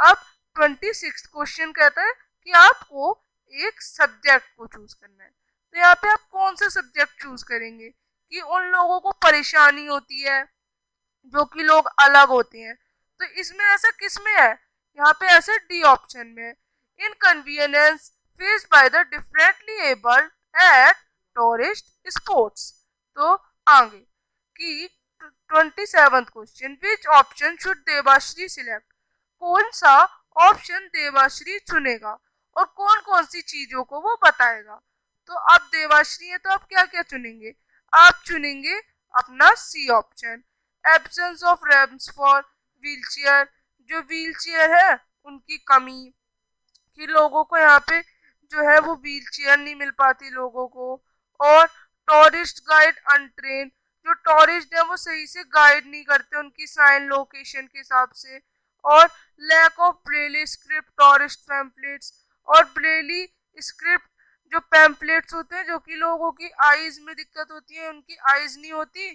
Speaker 1: अब 26 क्वेश्चन कहता है कि आपको एक सब्जेक्ट को चूज करना है। तो यहाँ पे आप कौन सा सब्जेक्ट चूज करेंगे कि उन लोगों को परेशानी होती है, जो कि लोग अलग होते हैं, तो इसमें ऐसा किस में है, यहाँ पे ऐसे डी ऑप्शन में, inconvenience faced by the differently abled at tourist spots. तो आगे कि 27 question, which option should Devashree select, कौन सा ऑप्शन देवाश्री चुनेगा और कौन कौन सी चीजों को वो बताएगा। तो आप देवाश्री है तो आप क्या क्या चुनेंगे, आप चुनेंगे अपना C option, absence of ramps for wheelchair, जो व्हीलचेयर है उनकी कमी, कि लोगों को यहाँ पे जो है वो व्हील चेयर नहीं मिल पाती लोगों को, और टूरिस्ट गाइड अनट्रेन, जो टूरिस्ट है वो सही से गाइड नहीं करते उनकी साइन लोकेशन के हिसाब से, और lack of braille script tourist pamphlets, और ब्रेली स्क्रिप्ट जो पैम्पलेट्स होते हैं, जो कि लोगों की आईज में दिक्कत होती है, उनकी आईज नहीं होती,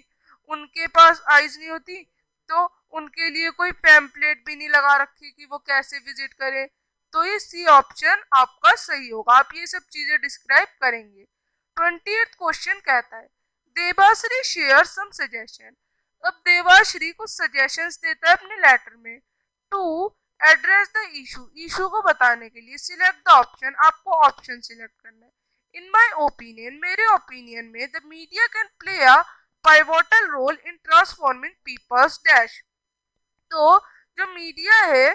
Speaker 1: उनके पास आईज नहीं होती, तो उनके लिए कोई पैम्पलेट भी नहीं लगा रखी कि वो कैसे विजिट करें। तो ये सी ऑप्शन आपका सही होगा, आप ये सब चीजें डिस्क्राइब करेंगे। 28th क्वेश्चन कहता है देवाश्री शेयर सम सजेशन, अब देवाश्री कुछ सजेशंस देता है अपने लेटर में, to address the issue, issue को बताने के लिए, सिलेक्ट द ऑप्शन, आपको ऑप्शन सिलेक्ट करना है। इन माय ओपिनियन, मेरे ओपिनियन में, the media can play a pivotal role in transforming people's dash, तो जो मीडिया है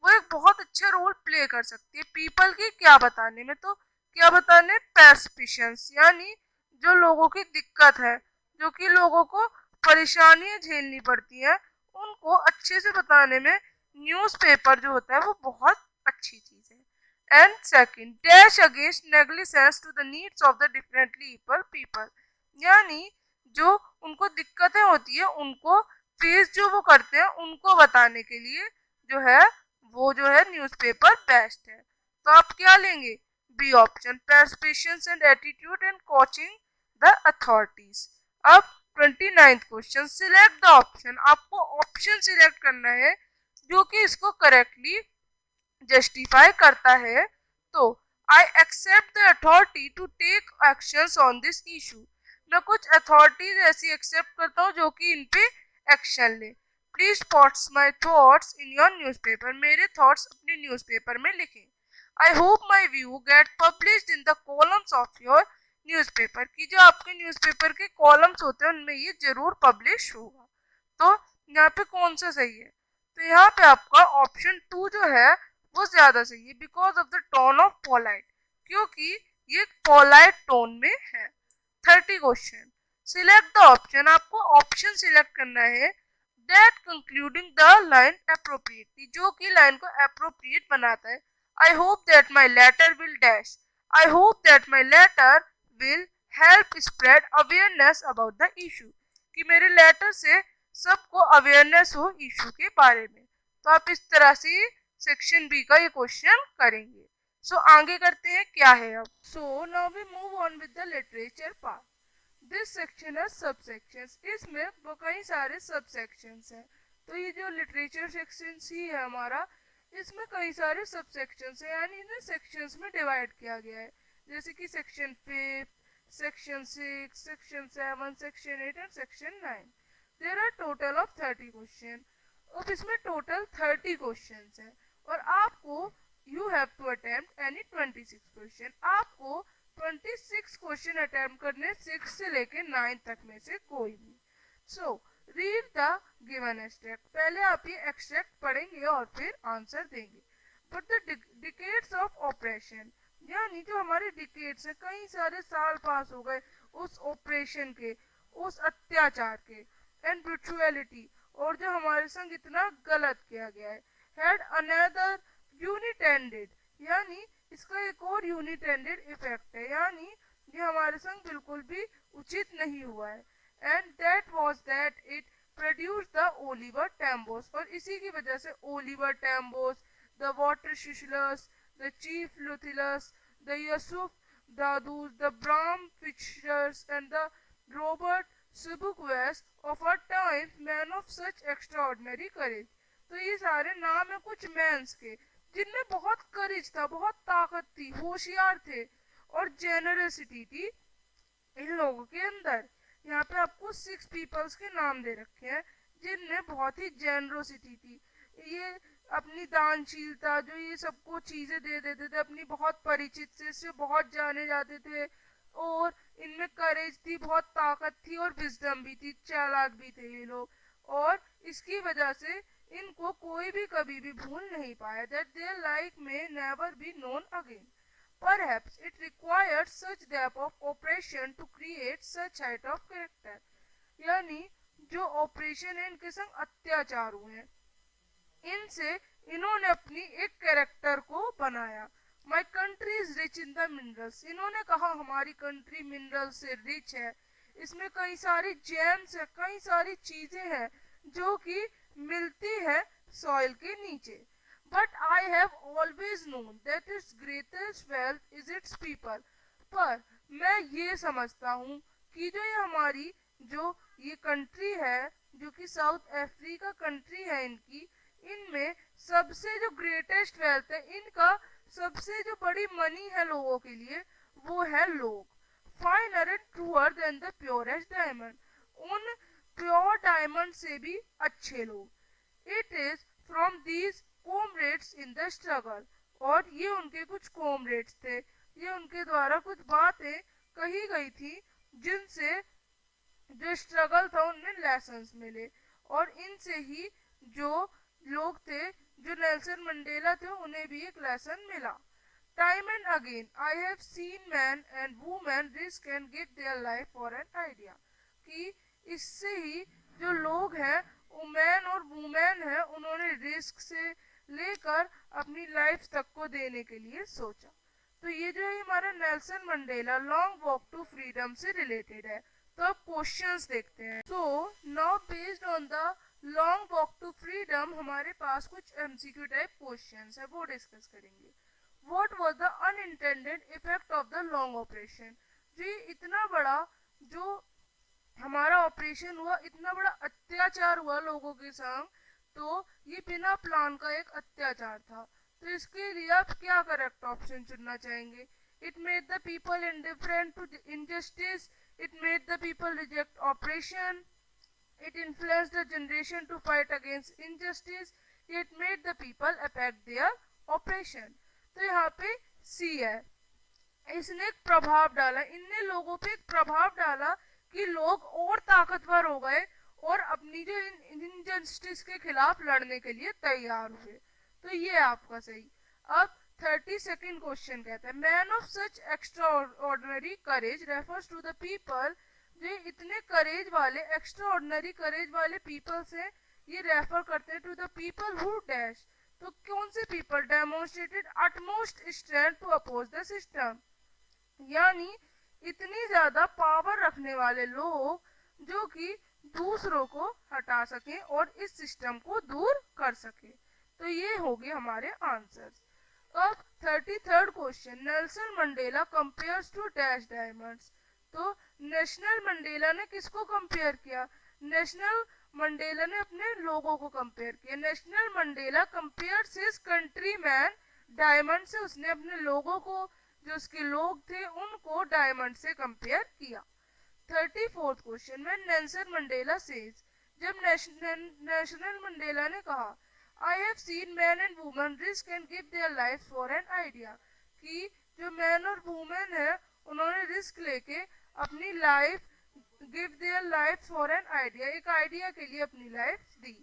Speaker 1: वो एक बहुत अच्छा रोल प्ले कर सकती है पीपल की क्या बताने में, तो क्या बताने, पेस्पिशंस, यानी जो लोगों की दिक्कत है, जो कि लोगों को परेशानियां झेलनी पड़ती हैं, उनको अच्छे से बताने में न्यूज़पेपर जो होता है वो बहुत अच्छी चीज है। And second, dash against negligence to the needs of the differently able people, यानी जो उनको दिक्कतें होती है उनको फेस जो वो करते हैं उनको बताने के लिए जो है वो जो है न्यूज़पेपर बेस्ट है। तो आप क्या लेंगे, B option, patience and attitude and coaching the authorities. अब 29th question, select the option, आपको ऑप्शन सिलेक्ट करना है जो कि इसको करेक्टली जस्टिफाई करता है। तो I accept the authority to take actions on this issue, मैं कुछ अथॉरिटीज ऐसी एक्सेप्ट करता हूँ जो कि इन पे एक्शन ले। Please post my thoughts in your newspaper, मेरे थॉट्स अपने न्यूज़पेपर में लिखें। I hope my view get published in the columns of your newspaper, की जो आपके न्यूज़पेपर के कॉलम्स होते हैं उनमें ये जरूर पब्लिश होगा। तो यहाँ पे कौन सा सही है? तो यहाँ पे आपका ऑप्शन 2 जो है वो ज्यादा सही है, because of the tone of polite, क्योंकि ये पोलाइट टोन में है। 30 क्वेश्चन, सिलेक्ट द ऑप्शन, आपको ऑप्शन सिलेक्ट करना है that concluding the line appropriately, जो कि लाइन को अप्रोप्रिएट बनाता है। I hope that my letter will dash, I hope that my letter will help spread awareness about the issue, कि मेरे लेटर से सबको अवेयरनेस हो इशू के बारे में। तो आप इस तरह से सेक्शन बी का ये क्वेश्चन करेंगे। सो आगे करते हैं क्या है अब। So now we move on with the literature part. This section है सब सेक्शंस, इसमें कई सारे सब सेक्शंस हैं। तो ये जो लिटरेचर सेक्शन ही है हमारा, इसमें कई सारे सब सेक्शंस हैं, यानी इन्हें सेक्शंस में डिवाइड किया गया है, जैसे कि section 5, section 6, section 7, section 8 and section 9। There are total of 30 question. अब इसमें टोटल 30 क्वेश्चंस हैं और आपको you have to attempt any 26 question. आपको 26 क्वेश्चन अटेम्प्ट करने 6 से लेके 9 तक में से कोई भी। So read the given extract, पहले आप ये एक्सट्रैक्ट पढ़ेंगे और फिर आंसर देंगे। But the decades of operation, यानी जो हमारे डिकेड्स है, कई सारे साल पास हो गए उस ऑपरेशन के, उस अत्याचार के, एंड ब्रूचुअलिटी, और जो हमारे संग इतना गलत किया गया है, हैड अनदर यूनिट एंडेड, यानी इसका एक और यूनिट एंडेड इफेक्ट है, यानी ये हमारे संग बिल्कुल भी उचित नहीं हुआ है। And that was that it produce the Oliver Tambos, और इसी की वजह से Oliver Tambos, the Walter Sisulus, the Chief Luthulis, the Yusuf Dadoos, the Bram Fischers and the Robert Sobukwes of a time man of such extraordinary courage. तो ये सारे नाम है कुछ मैंस के जिनमें बहुत करेज था, बहुत ताकत थी, होशियार थे और जेनरसिटी थी इन लोगों के अंदर। यहाँ पे आपको 6 पीपल्स के नाम दे रखे हैं जिनमें बहुत ही जेनरोसिटी थी। ये अपनी दानशीलता, जो ये सबको चीजें दे देते थे, अपनी बहुत परिचित से बहुत जाने जाते थे, और इनमें करेज थी, बहुत ताकत थी और विजडम भी थी, चालाक भी थे ये लोग, और इसकी वजह से इनको कोई भी कभी भी भूल नहीं पाया। दैट देयर लाइक में never be known again. Perhaps it required such depth of operation to create such height of character, यानी जो ऑपरेशन है इनके संग अत्याचार हुए हैं, इनसे इन्होंने अपनी एक कैरेक्टर को बनाया। My country is rich in the minerals, इन्होंने कहा हमारी कंट्री मिनरल से रिच है, इसमें कई सारी जेम्स है, कई सारी चीजें हैं जो कि मिलती है सॉइल के नीचे। But I have always known that it's greatest wealth is it's people, पर मैं ये समझता हूँ कि जो ये हमारी जो ये कंट्री है, जो कि साउथ अफ्रीका कंट्री है इनकी, इनमें सबसे जो ग्रेटेस्ट वेल्थ है, इनका सबसे जो बड़ी मनी है लोगों के लिए, वो है लोग। Finer and truer than the purest diamond, उन प्योर डायमंड से भी अच्छे लोग। It is from these comrades in the struggle, और ये उनके कुछ कॉमरेड्स थे, ये उनके द्वारा कुछ बातें कही गई थी जिनसे जो स्ट्रगल था उनमें लेसन्स मिले, और इनसे ही जो लोग थे, जो नेल्सन मंडेला थे, उन्हें भी एक लेसन मिला। Time and again I have seen man and women risk and give their life for an idea, कि इससे ही जो लोग हैं, वो मैन और वुमेन है, उन्होंने रिस्क से लेकर अपनी लाइफ तक को देने के लिए सोचा। तो ये जो है हमारा Nelson Mandela long walk to freedom से रिलेटेड है। तो अब क्वेश्चंस देखते हैं। So now based on the long walk to freedom हमारे पास कुछ एमसीक्यू टाइप क्वेश्चंस है, वो डिस्कस करेंगे। What was the unintended effect of the long operation, जो इतना बड़ा जो हमारा ऑपरेशन हुआ, इतना बड़ा अत्याचार हुआ लोगों के संग, तो ये बिना प्लान का एक अत्याचार था। तो इसके लिए आप क्या करेक्ट ऑप्शन चुनना चाहेंगे? It made the people indifferent to injustice, it made the people reject oppression, it influenced the generation to fight against injustice, it made the people affect their oppression। तो यहाँ पे सी है, इसने एक प्रभाव डाला, इनने लोगों पे एक प्रभाव डाला कि लोग और ताकतवर हो गए और अपनी जो इनजस्टिस के खिलाफ लड़ने के लिए तैयार हुए। तो ये आपका सही। अब 32nd क्वेश्चन कहता है man of such extraordinary courage refers to the people, जो इतने करेज वाले एक्स्ट्रा ऑर्डिनरी करेज वाले पीपल से ये रेफर करते हैं to the people who dash, तो कौन से people demonstrated utmost strength to oppose the system, यानी इतनी ज्यादा पावर रखने वाले लोग जो कि दूसरों को हटा सके और इस सिस्टम को दूर कर सके। तो ये हो गए हमारे आंसर्स। अब 33rd question Nelson Mandela compares to dash diamonds, तो नेशनल मंडेला ने किसको कंपेयर किया? नेशनल मंडेला ने अपने लोगों को कंपेयर किया। National Mandela compares his countryman diamond से, उसने अपने लोगों को, जो उसके लोग थे उनको डायमंड से कंपेयर किया। 34th क्वेश्चन में नेल्सन मंडेला सेज, जब नेशनल मंडेला ने कहा I have seen man and women risk and give their life for an idea, कि जो मैन और वुमेन है उन्होंने रिस्क लेके अपनी life, give their life for an idea, एक आइडिया के लिए अपनी life the.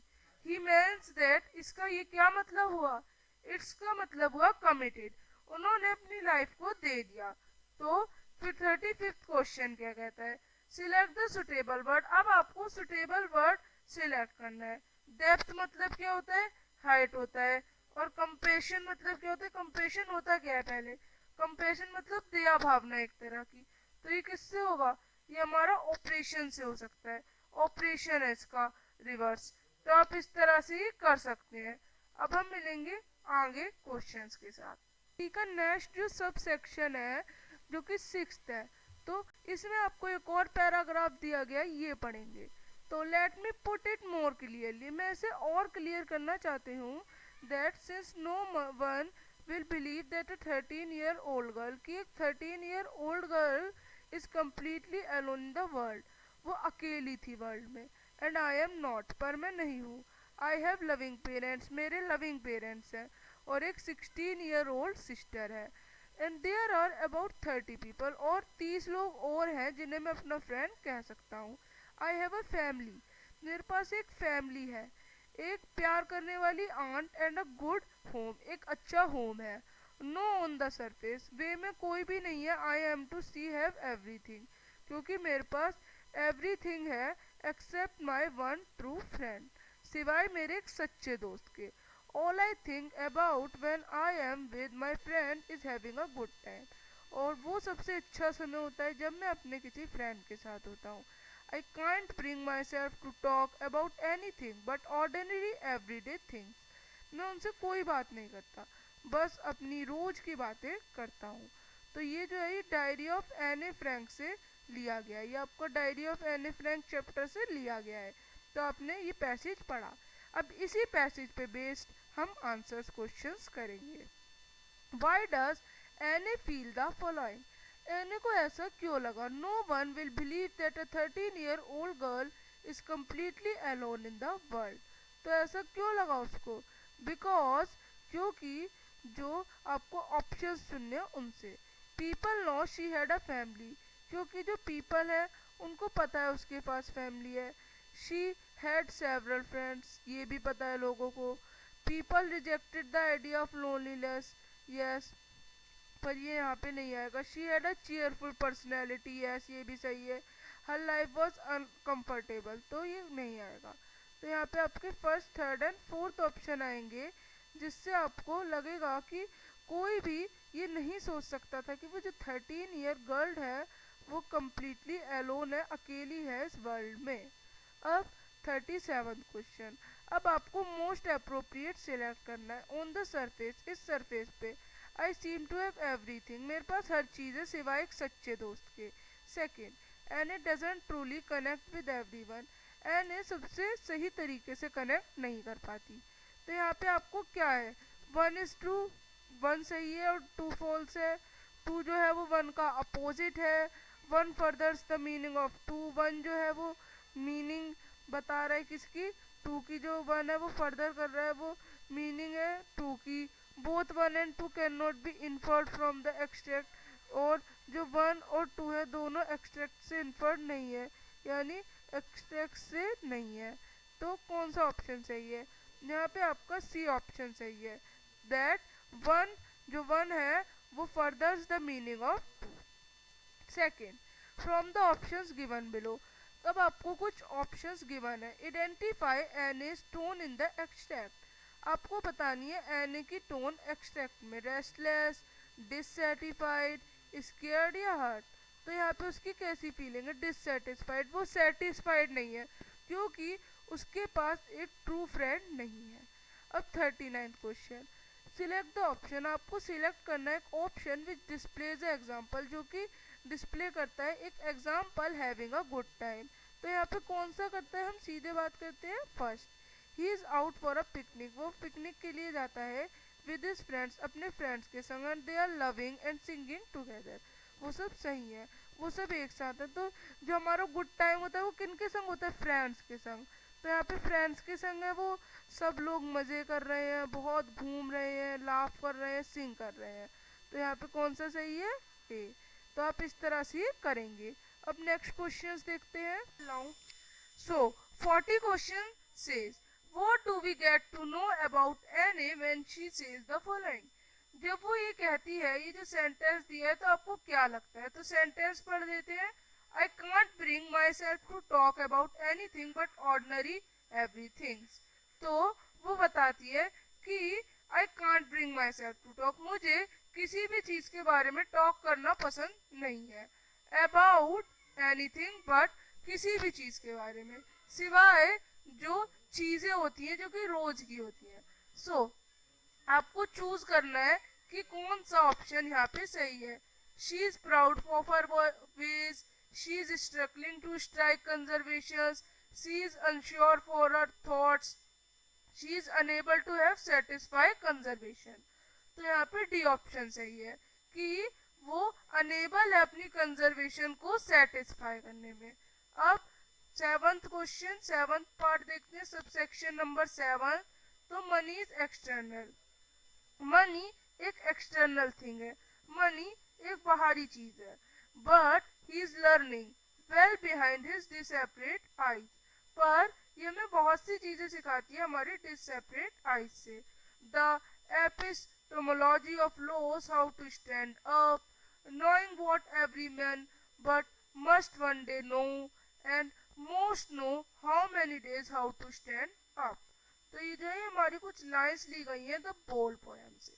Speaker 1: He means that, इसका ये क्या मतलब हुआ? इसका मतलब हुआ कमिटेड, उन्होंने अपनी लाइफ को दे दिया। तो फिर 35th क्वेश्चन क्या कहता है सिलेक्ट द सुटेबल वर्ड, अब आपको सुटेबल वर्ड सिलेक्ट करना है। डेप्थ मतलब क्या होता है? हाइट होता है। और कंपेशन मतलब क्या होता है? कंपेशन होता क्या है पहले? कंपेशन मतलब दया भावना एक तरह की। तो ये किससे होगा? ये हमारा ऑपरेशन से हो सकता है, ऑपरेशन है इसका रिवर्स। तो आप इस तरह से ही कर सकते हैं। अब हम मिलेंगे आगे क्वेश्चंस के साथ। ठीक है, नेक्स्ट जो सब सेक्शन है जो कि 6th है, तो इसमें आपको एक और पैराग्राफ दिया गया, ये पढ़ेंगे। तो let me put it more clearly, मैं इसे और क्लियर करना चाहती हूँ। That since no one will believe that a 13-year-old girl, कि एक 13-year-old girl is completely alone in the world, वो अकेली थी वर्ल्ड में। एंड आई एम नॉट, पर मैं नहीं हूँ। आई हैव लविंग पेरेंट्स, मेरे लविंग पेरेंट्स हैं, और एक 16-year-old सिस्टर है। And there are about 30 people, और 30 लोग और हैं जिन्हें मैं अपना फ्रेंड कह सकता हूँ। आई हैव अ फैमिली, मेरे पास एक फैमिली है, एक प्यार करने वाली aunt and a good home, एक अच्छा होम है। नो ऑन द सरफेस, वे में कोई भी नहीं है। I am to see have everything, क्योंकि मेरे पास एवरीथिंग है except my one true friend, सिवाय मेरे एक सच्चे दोस्त के। All I think about when I am with my friend is having a good time, और वो सबसे अच्छा समय होता है जब मैं अपने किसी फ्रेंड के साथ होता हूँ। I can't bring myself to talk about anything but ordinary everyday things, मैं उनसे कोई बात नहीं करता, बस अपनी रोज की बातें करता हूँ। तो ये जो है ये डायरी ऑफ एने फ्रैंक से लिया गया है, ये आपको डायरी ऑफ एने फ्रैंक चैप्टर से लिया गया है। तो आपने ये पैसेज पढ़ा। अब इसी पैसेज पे बेस्ड हम आंसर्स क्वेश्चंस करेंगे। Why does Anne feel the following, Anne को ऐसा क्यों लगा? No one will believe that a 13-year-old girl is completely alone in the world, तो ऐसा क्यों लगा उसको? बिकॉज, क्योंकि जो आपको ऑप्शन सुनने उनसे। People know she had a family, क्योंकि जो पीपल है उनको पता है उसके पास फैमिली है। शी हैड सेवरल फ्रेंड्स, ये भी पता है लोगों को। People rejected the idea of loneliness, yes, पर ये यहाँ पे नहीं आएगा। She had a cheerful personality, yes, ये भी सही है। हर लाइफ वॉज अनकम्फर्टेबल, तो ये नहीं आएगा। तो यहाँ पे आपके first, third and fourth option आएंगे, जिससे आपको लगेगा कि कोई भी ये नहीं सोच सकता था कि वो जो 13-year गर्ल है वो कम्प्लीटली एलोन है, अकेली है इस वर्ल्ड में। अब 37th क्वेश्चन, अब आपको मोस्ट अप्रोप्रिएट सिलेक्ट करना है। ऑन द सरफेस, इस सरफेस पे आई सीम टू हैव एवरीथिंग, मेरे पास हर चीज़ है सिवाय एक सच्चे दोस्त के। Second, and it doesn't truly connect with everyone, and सबसे सही तरीके से कनेक्ट नहीं कर पाती। तो यहाँ पे आपको क्या है? 1:2, 1 सही है और 2 फॉल्स है। 2 जो है वो 1 का अपोजिट है। 1 फर्दर्स द मीनिंग ऑफ 2, 1 जो है वो मीनिंग बता रहा है किसकी? 2 की। जो 1 है वो फर्दर कर रहा है, वो मीनिंग है 2 की। Both 1 and 2 can not be inferred from the extract, और जो 1 और 2 है दोनों एक्सट्रैक्ट से इन्फर्ड नहीं है, यानी एक्सट्रैक्ट से नहीं है। तो कौन सा ऑप्शन सही है? यहाँ पे आपका सी ऑप्शन सही है, दैट वन, जो वन है वो furthers the meaning of. Second, from the options given below. तब आपको कुछ ऑप्शंस गिवन है, identify N tone in the extract. आपको बतानी है एन की टोन एक्सट्रैक्ट में, रेस्टलेस, डिससेटिस्फाइड, स्केयर्ड या हर्ट। तो यहाँ पे उसकी कैसी फीलिंग है? डिससेटिस्फाइड, वो सेटिस्फाइड नहीं है क्योंकि उसके पास एक ट्रू फ्रेंड नहीं है। अब 39th question, select the option. आपको सिलेक्ट करना है एक ऑप्शन विच डिस्प्लेज एग्जाम्पल, जो कि डिस्प्ले करता है एक example having a good time. तो यहाँ पे कौन सा करता है? हम सीधे बात करते हैं first. He is out for a picnic, वो पिकनिक के लिए जाता है विद हिज फ्रेंड्स, अपने फ्रेंड्स के संग, and they are loving and singing together. वो सब सही है, वो सब एक साथ है। तो जो हमारा गुड टाइम होता है वो किन के संग होता है? फ्रेंड्स के संग। तो यहाँ पे फ्रेंड्स के संग है, वो सब लोग मजे कर रहे हैं, बहुत घूम रहे हैं, लाफ कर रहे हैं, सिंग कर रहे हैं। तो यहाँ पे कौन सा सही है? ए। तो आप इस तरह से करेंगे। अब नेक्स्ट क्वेश्चंस देखते हैं। So 40 question says, what do we get to know about Anne when she says the following. जब वो ये कहती है, ये जो सेंटेंस दिया है, तो आपको क्या लगता है? तो सेंटेंस पढ़ देते हैं। I can't bring myself to talk about anything but ordinary everything. तो वो बताती है कि I can't bring myself to talk, मुझे किसी भी चीज के बारे में टॉक करना पसंद नहीं है। अबाउट एनीथिंग बट, किसी भी चीज के बारे में, सिवाय जो चीजें होती हैं जो कि रोज की होती हैं। सो आपको चूज करना है कि कौन सा ऑप्शन यहाँ पे सही है। She is proud of her ways, she is struggling to strike conservation, she is unsure for her thoughts, she is unable to have satisfy conservation. तो यहाँ पे डी ऑप्शन सही है कि वो अनेबल है अपनी कंजर्वेशन को सेटिस्फाई करने में। अब सेवंथ क्वेश्चन, सेवंथ पार्ट देखते हैं, सबसेक्शन नंबर 7। तो मनी इज एक्सटर्नल। मनी एक एक्सटर्नल थिंग है, मनी एक बाहरी चीज है। But he is learning well behind his desperate eyes. पर ये हमें बहुत सी चीजें सिखाती है हमारी डिसेपरेट आईज से। The epistemology of loss, how to stand up, knowing what every man but must one day know, and most know how many days how to stand up। तो ये जो है हमारी कुछ लाइंस ली गई हैं द बोल पोएम से।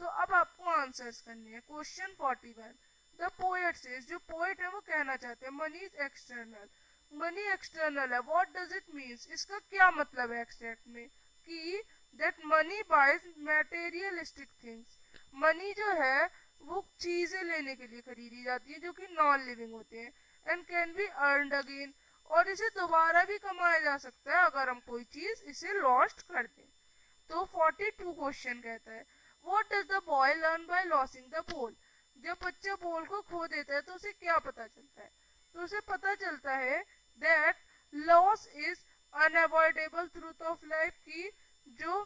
Speaker 1: तो अब आपको आंसर्स करने हैं। क्वेश्चन 41, द पोएट सेज, जो पोएट है वो कहना चाहते हैं money is external, money external है। व्हाट डज इट मीन्स, इसका क्या मतलब है एक्सट्रैक्ट में? कि that money buys materialistic things, money जो है वो चीजें लेने के लिए खरीदी जाती है जो कि नॉन लिविंग होते हैं, and can be earned again, और इसे दोबारा भी कमाया जा सकता है अगर हम कोई चीज इसे लॉस्ट कर दें। तो 42 क्वेश्चन कहता है, what does the boy learn by losing the ball. जब बच्चा बॉल को खो देता है तो उसे क्या पता चलता है? तो उसे पता चलता है that loss is unavoidable truth of life, की जो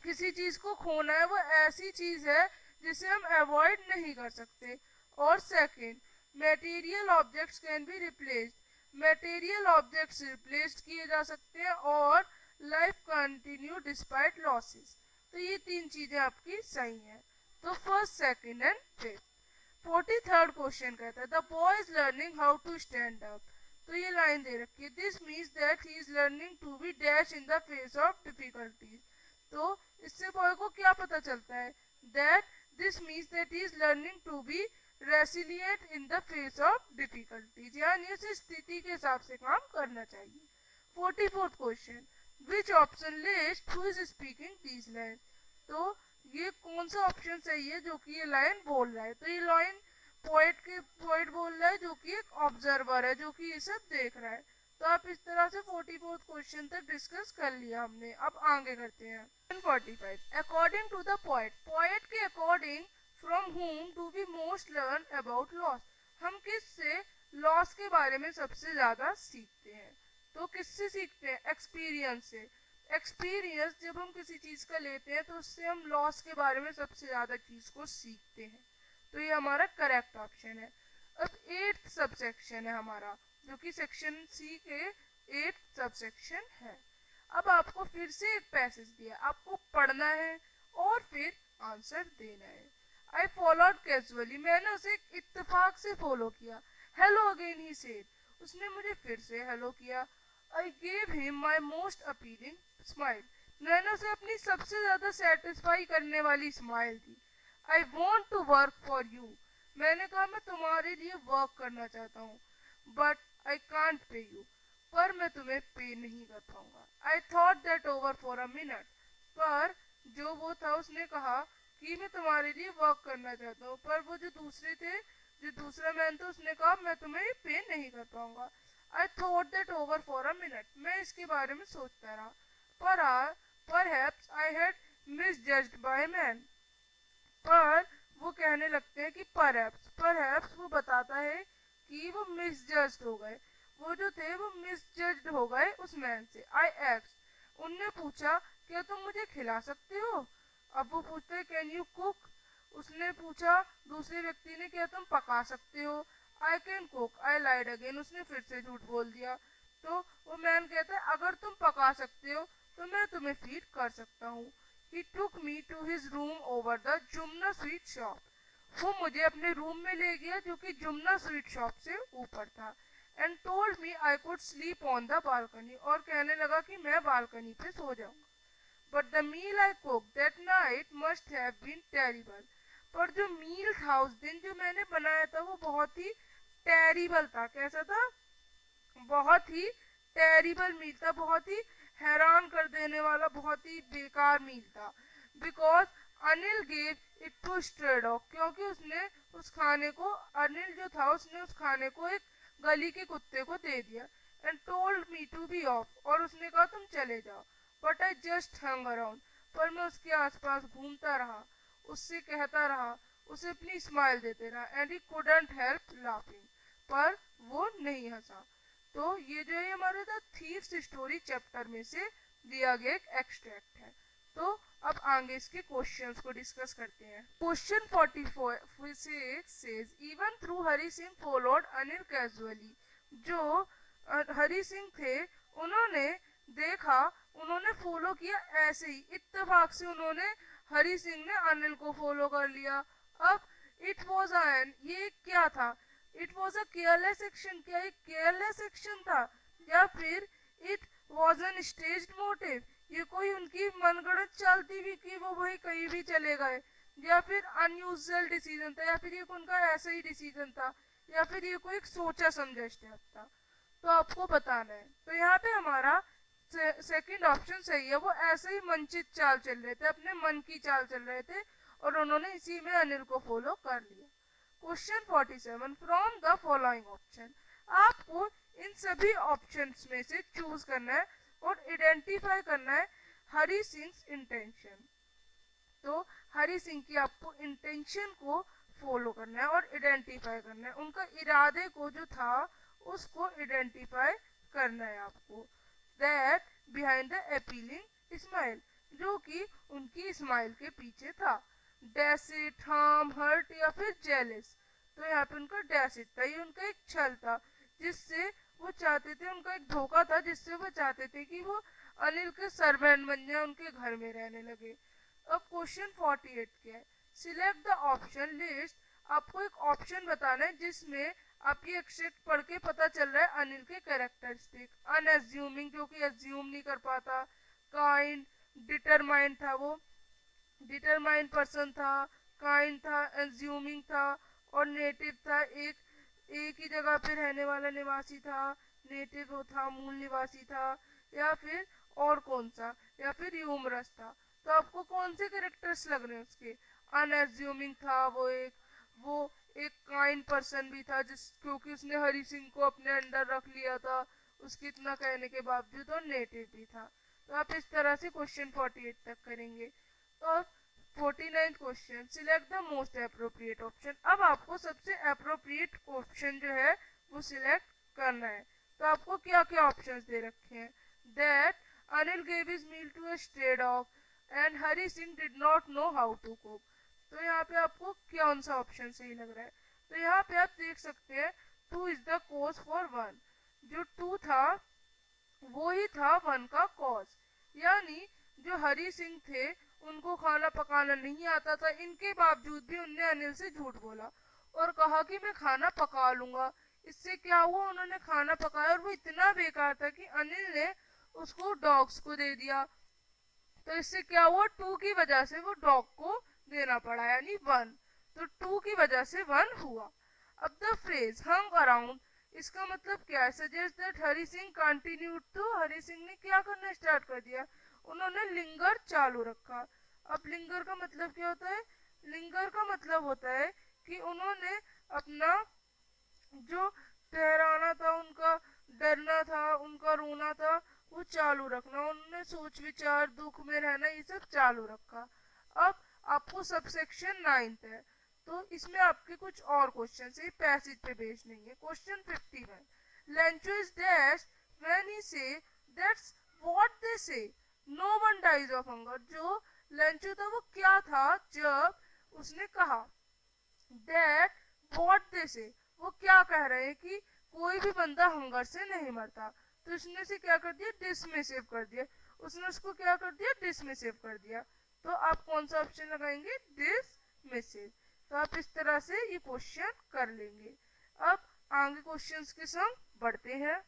Speaker 1: किसी चीज को खोना है वो ऐसी चीज है जिसे हम अवॉइड नहीं कर सकते। और second, material objects can be replaced, material objects replaced किए जा सकते हैं, और लाइफ कंटिन्यू डिस्पाइट लॉसेस। तो ये तीन चीजें आपकी सही हैं। तो first, second and fifth. 43rd question कहता है, the boy is learning how to stand up. तो ये लाइन दे रखी है, this means that he is learning to be dash in the face of difficulties. तो इससे बॉय को क्या पता चलता है? That this means that he is learning to be resilient in the face of difficulties, यानी उसे स्थिति के हिसाब से काम करना चाहिए। 44th question, which option list who is speaking these line. तो ये कौन सा ऑप्शन सही है जो कि ये लाइन बोल रहा है? तो ये लाइन पोएट बोल रहा है जो कि एक ऑब्जर्वर है, जो कि ये सब देख रहा है। तो आप इस तरह से 44th क्वेश्चन तक डिस्कस कर लिया हमने। अब आगे करते हैं 45, according to the poet, poet के according from whom do we most learn about loss. हम किससे लॉस के बारे में सबसे ज्यादा सीखते हैं? तो किससे सीखते हैं? एक्सपीरियंस से। एक्सपीरियंस जब हम किसी चीज का लेते हैं तो उससे हम लॉस के बारे में सबसे ज्यादा चीज को सीखते हैं। तो ये हमारा करेक्ट ऑप्शन है। अब 8th सबसेक्शन है हमारा, जो कि सेक्शन सी के 8 सबसेक्शन है। अब आपको फिर से एक पैसेज दिया, आपको पढ़ना है और फिर आंसर देना है। आई फॉलोड कैजुअली, मैंने उसे इत्तेफाक से फॉलो किया। हेलो अगेन ही सेड, उसने मुझे फिर से हेलो किया। I gave him my most appealing smile, मैंने उसे अपनी सबसे ज्यादा सेटिस्फाई करने वाली स्माइल दी। I want to work for you, मैंने कहा मैं तुम्हारे लिए वर्क करना चाहता हूँ। But I can't pay you, पर मैं तुम्हें पे नहीं कर पाऊंगा। I thought that over for a minute, पर जो वो था उसने कहा कि मैं तुम्हारे लिए वर्क करना चाहता हूँ, पर वो जो दूसरे थे, जो दूसरा मैन था, उसने कहा मैं तुम्हें पे नहीं कर पाऊंगा। I thought that over for a minute, मैं इसके बारे में सोचता रहा। पर perhaps I had misjudged by man, पर वो कहने लगते हैं कि परहैप्स वो बताता है कि वो मिसजज्ड हो गए, वो जो थे वो मिसजज्ड हो गए उस मैन से। आई एक्स, उनने पूछा क्या तुम मुझे खिला सकते हो। अब वो पूछते हैं कैन यू कुक, उसने पूछा दूसरे व्यक्ति ने क्या तुम पका सकते हो। I can cook, I lied again, उसने फिर से झूठ बोल दिया। तो वो मैन कहता है अगर तुम पका सकते हो तो मैं तुम्हें फीड कर सकता हूँ। He took me to his room over the Jumna sweet shop, वो मुझे अपने रूम में ले गया जो कि जुमना स्वीट शॉप से ऊपर था। And told me I could sleep on the balcony, और कहने लगा कि मैं बालकनी पे सो जाऊंगा। But the meal I cook that night must have been terrible, पर जो मील था उस दिन जो मैंने बनाया था वो बहुत ही टेरिबल था। कैसा था? बहुत ही टेरिबल मील था, बहुत ही हैरान कर देने वाला, बहुत ही बेकार मील था। Because Anil gave it to stray dog, क्योंकि उसने उस खाने को, अनिल जो था उसने उस खाने को एक गली के कुत्ते को दे दिया। And told me to be off, और उसने कहा तुम चले जाओ। But I just hung around, पर मैं उसके आसपास घूमता रहा, उससे कहता रहा, उसे अपनी स्माइल देते रहा। And he couldn't help laughing, पर वो नहीं हंसा। तो ये जो है हमारे द थीव्स स्टोरी चैप्टर में से दिया गया एक एक्सट्रैक्ट है। तो अब आगे इसके क्वेश्चंस को डिस्कस करते हैं। Question 46 says even through Hari Singh followed Anil casually, जो हरी सिंह थे उन्होंने देखा, उन्होंने फॉलो किया ऐसे ही इत्तेफाक से, उन्होंने हरी सिंह ने अनिल को फॉलो कर लिया। अब इट वॉज एन, ये क्या था? It was a careless action, क्या एक केयरलेस एक्शन था, या फिर it was an staged motive, ये कोई उनकी मनगढ़ंत चाल थी कि वो वही कहीं भी चले गए, या फिर अनयूजुअल डिसीजन था, या फिर ये उनका ऐसा ही डिसीजन था, या फिर ये कोई एक सोचा समझा स्टेप था। तो आपको बताना है। तो यहाँ पे हमारा सेकंड ऑप्शन सही है, वो ऐसे ही मनचित चाल चल रहे थे, अपने मन की चाल चल रहे थे, और उन्होंने इसी में अनिल को फॉलो कर लिया। Question 47 from the following option, आपको इन सभी ऑप्शंस में से चूज करना है और आइडेंटिफाई करना है हरी सिंह इंटेंशन। तो हरी सिंह की आपको इंटेंशन को फॉलो करना है और आइडेंटिफाई करना है, उनका इरादे को जो था उसको आइडेंटिफाई करना है आपको। That behind the appealing smile, जो कि उनकी स्माइल के पीछे था। डेसिट, हार्म, हर्ट या फिर जेलिस, तो यहाँ पे उनका डेसिट था, ये उनका एक छल था जिससे वो चाहते थे, उनका एक धोखा था जिससे वो चाहते थे कि वो अनिल के सर्वेंट बन जाए, उनके घर में रहने लगे। अब क्वेश्चन 48 क्या है? सिलेक्ट द ऑप्शन लिस्ट, आपको एक ऑप्शन बताना है जिसमें आप ये एक्सट्रैक्ट पढ़ के पता चल रहा है अनिल के कैरेक्टरिस्टिक। अनएज्यूमिंग, जो कि एज्यूम नहीं कर पाता। काइंड, डिटरमाइंड था, वो डिटरमाइंड पर्सन था, काइंड था, एज्यूमिंग था, और नेटिव था, एक ही जगह पे रहने वाला निवासी था, नेटिव वो था, मूल निवासी था, या फिर और कौन सा, या फिर ह्यूमरस था। तो आपको कौन से कैरेक्टर्स लग रहे हैं उसके? अनएज्यूमिंग था वो एक काइंड पर्सन भी था, जिस क्योंकि उसने हरी सिंह को अपने अंडर रख लिया था उसके इतना कहने के बावजूद, और नेटिव भी था। तो आप इस तरह से क्वेश्चन 48 तक करेंगे। तो 49th question, select the most appropriate option, अब आपको सबसे अप्रोप्रिएट ऑप्शन जो है वो सिलेक्ट करना है। तो आपको क्या क्या ऑप्शंस दे रखे हैं? That Anil gave his meal to a stray dog and Hari Singh did not know how to cook. तो यहाँ पे आपको कौन सा ऑप्शन सही लग रहा है? तो यहाँ पे आप देख सकते हैं two is the cause for one, जो 2 था वो ही था 1 का कॉज। यानी जो हरी सिंह थे उनको खाना पकाना नहीं आता था, इनके बावजूद भी उनने अनिल से झूठ बोला और कहा कि मैं खाना पका लूंगा। इससे क्या हुआ, उन्होंने खाना पकाया और वो इतना बेकार था कि अनिल ने उसको डॉग्स को दे दिया। तो इससे क्या हुआ, 2 की वजह से वो डॉग को देना पड़ा, यानी 1। तो 2 की वजह से 1 हुआ। अब द फ्रेज हंग अराउंड, इसका मतलब क्या है, suggest that Hari Singh continued to, Hari Singh ने क्या करना स्टार्ट कर दिया, उन्होंने लिंगर चालू रखा। अब लिंगर का मतलब क्या होता है, लिंगर का मतलब होता है कि उन्होंने अपना जो ठहराना था, उनका डरना था, उनका रोना था, वो चालू रखना, उन्होंने सोच विचार दुख में रहना, ये सब चालू रखा। अब आपको सबसेक्शन 9th है, तो इसमें आपके कुछ और क्वेश्चन है, पैसेज पे बेस्ड नहीं है। Question 51, Lencho is dash when he say that's what they say no one dies of hunger. जो लेंचो था वो क्या था, जब उसने कहा दैट व्हाट दे से, वो क्या कह रहे हैं कि कोई भी बंदा हंगर से नहीं मरता, तो इसने से क्या कर दिया, डिसमिसिव कर दिया, उसने उसको क्या कर दिया, डिसमिसिव कर दिया। तो आप कौन सा ऑप्शन लगाएंगे, डिसमिसिव। तो आप इस तरह से ये क्वेश्चन कर लेंगे। अब आगे क्वेश्चंस के संग बढ़ते हैं।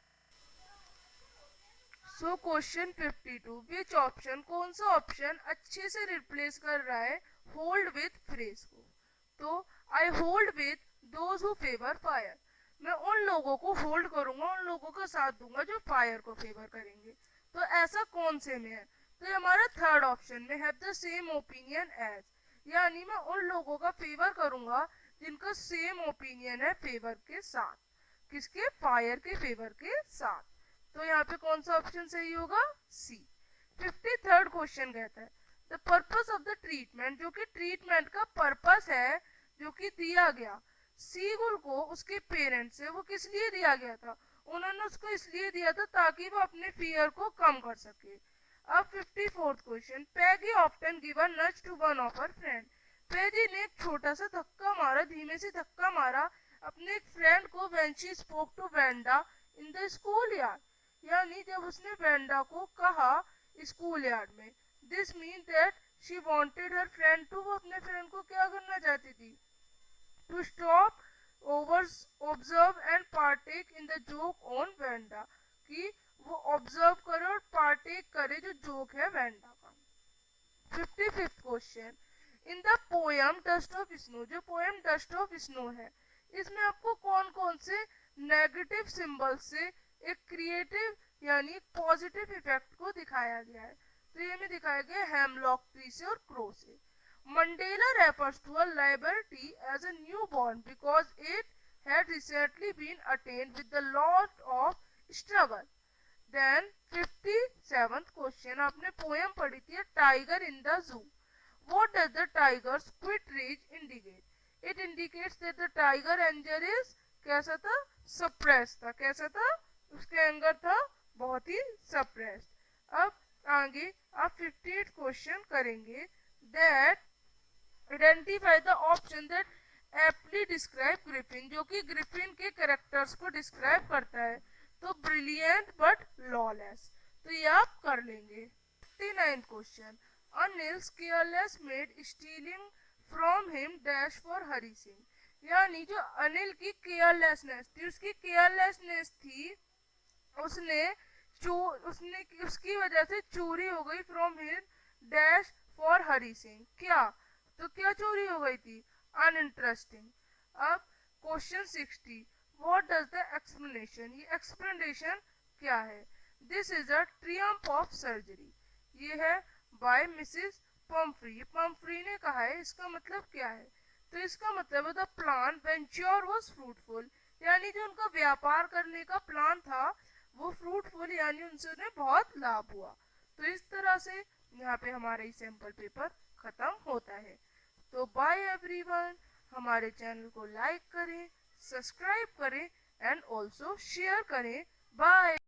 Speaker 1: सो क्वेश्चन 52, विच ऑप्शन, कौन सा ऑप्शन अच्छे से रिप्लेस कर रहा है होल्ड विथ फ्रेज को। तो I hold with those who favour fire, मैं उन लोगों को होल्ड करूंगा, उन लोगों का साथ दूंगा जो फायर को फेवर करेंगे। तो ऐसा कौन से में है, तो ये हमारा थर्ड ऑप्शन में, have the same opinion as, यानी मैं उन लोगों का फेवर करूंगा जिनका सेम ओपिनियन है फेवर के साथ, किसके, फायर के फेवर के साथ। तो यहाँ पे कौन सा ऑप्शन सही होगा, सी। 53rd क्वेश्चन कहता है the purpose of the treatment, जो कि ट्रीटमेंट का पर्पस है जो कि दिया गया सीगुल को उसके पेरेंट्स से, वो किस लिए दिया गया था, उन्होंने उसको इसलिए दिया था ताकि वो अपने फियर को कम कर सके। अब 54th question, Peggy often given much to one of her friend, Peggy ने एक छोटा सा धक्का मारा, धीमे से धक्का मारा अपने एक फ्रेंड को when she spoke to Wanda in the schoolyard, यानी जब उसने वेंडा को कहा स्कूल यार्ड में। This mean that she wanted her friend to, वो अपने फ्रेंड को क्या करना चाहती थी, to stop observe and partake in the joke on Wanda, कि वो ऑब्जर्व करे और पार्टेक करे जो जोक है वेंडा का। 55th question, in the poem dust of snow, जो पोयम डस्ट ऑफ स्नो है, इसमें आपको कौन कौन से नेगेटिव सिंबल से एक क्रिएटिव यानी पॉजिटिव इफेक्ट को दिखाया गया है, तो ये में दिखाया गया हेमलॉक ट्री से और क्रो से। Mandela refers to a liberty as a newborn because it had recently been attained with a lot of struggle. Then 57th question, आपने पोएम पढ़ी थी tiger in the zoo. What does the tiger's quit rage indicate? It indicates that the tiger anger is कैसा था, suppressed था, कैसा था, उसके anger था बहुत ही suppressed। अब आगे आप 58th क्वेश्चन करेंगे that identify the option that aptly describe Griffin, जो कि ग्रिफिन के कैरेक्टर्स को डिस्क्राइब करता है। तो ब्रिलियंट बट लॉलेस, तो ये आप कर लेंगे। 59th question, Anil's careless made stealing from him dash for Hari Singh, यानी जो अनिल की केयरलेसनेस थी, उसकी केयरलेसनेस थी, उसने उसकी वजह से चोरी हो गई from him dash for Hari Singh, क्या, तो क्या चोरी हो गई थी, अनइंटरेस्टिंग। अब question 60, what does the explanation, ये एक्सप्लेनेशन क्या है, this is a Triumph of surgery, ये है बाय मिसेस पम्फ्री, पम्फ्री ने कहा है, इसका मतलब क्या है, तो इसका मतलब है the plan venture was fruitful, यानी जो उनका व्यापार करने का प्लान था वो फ्रूटफुल, यानी उनसे बहुत लाभ हुआ। तो इस तरह से यहाँ पे हमारा ये सैंपल पेपर खत्म होता है। तो बाय एवरीवन, हमारे चैनल को लाइक करें, सब्सक्राइब करें एंड ऑल्सो शेयर करें। बाय।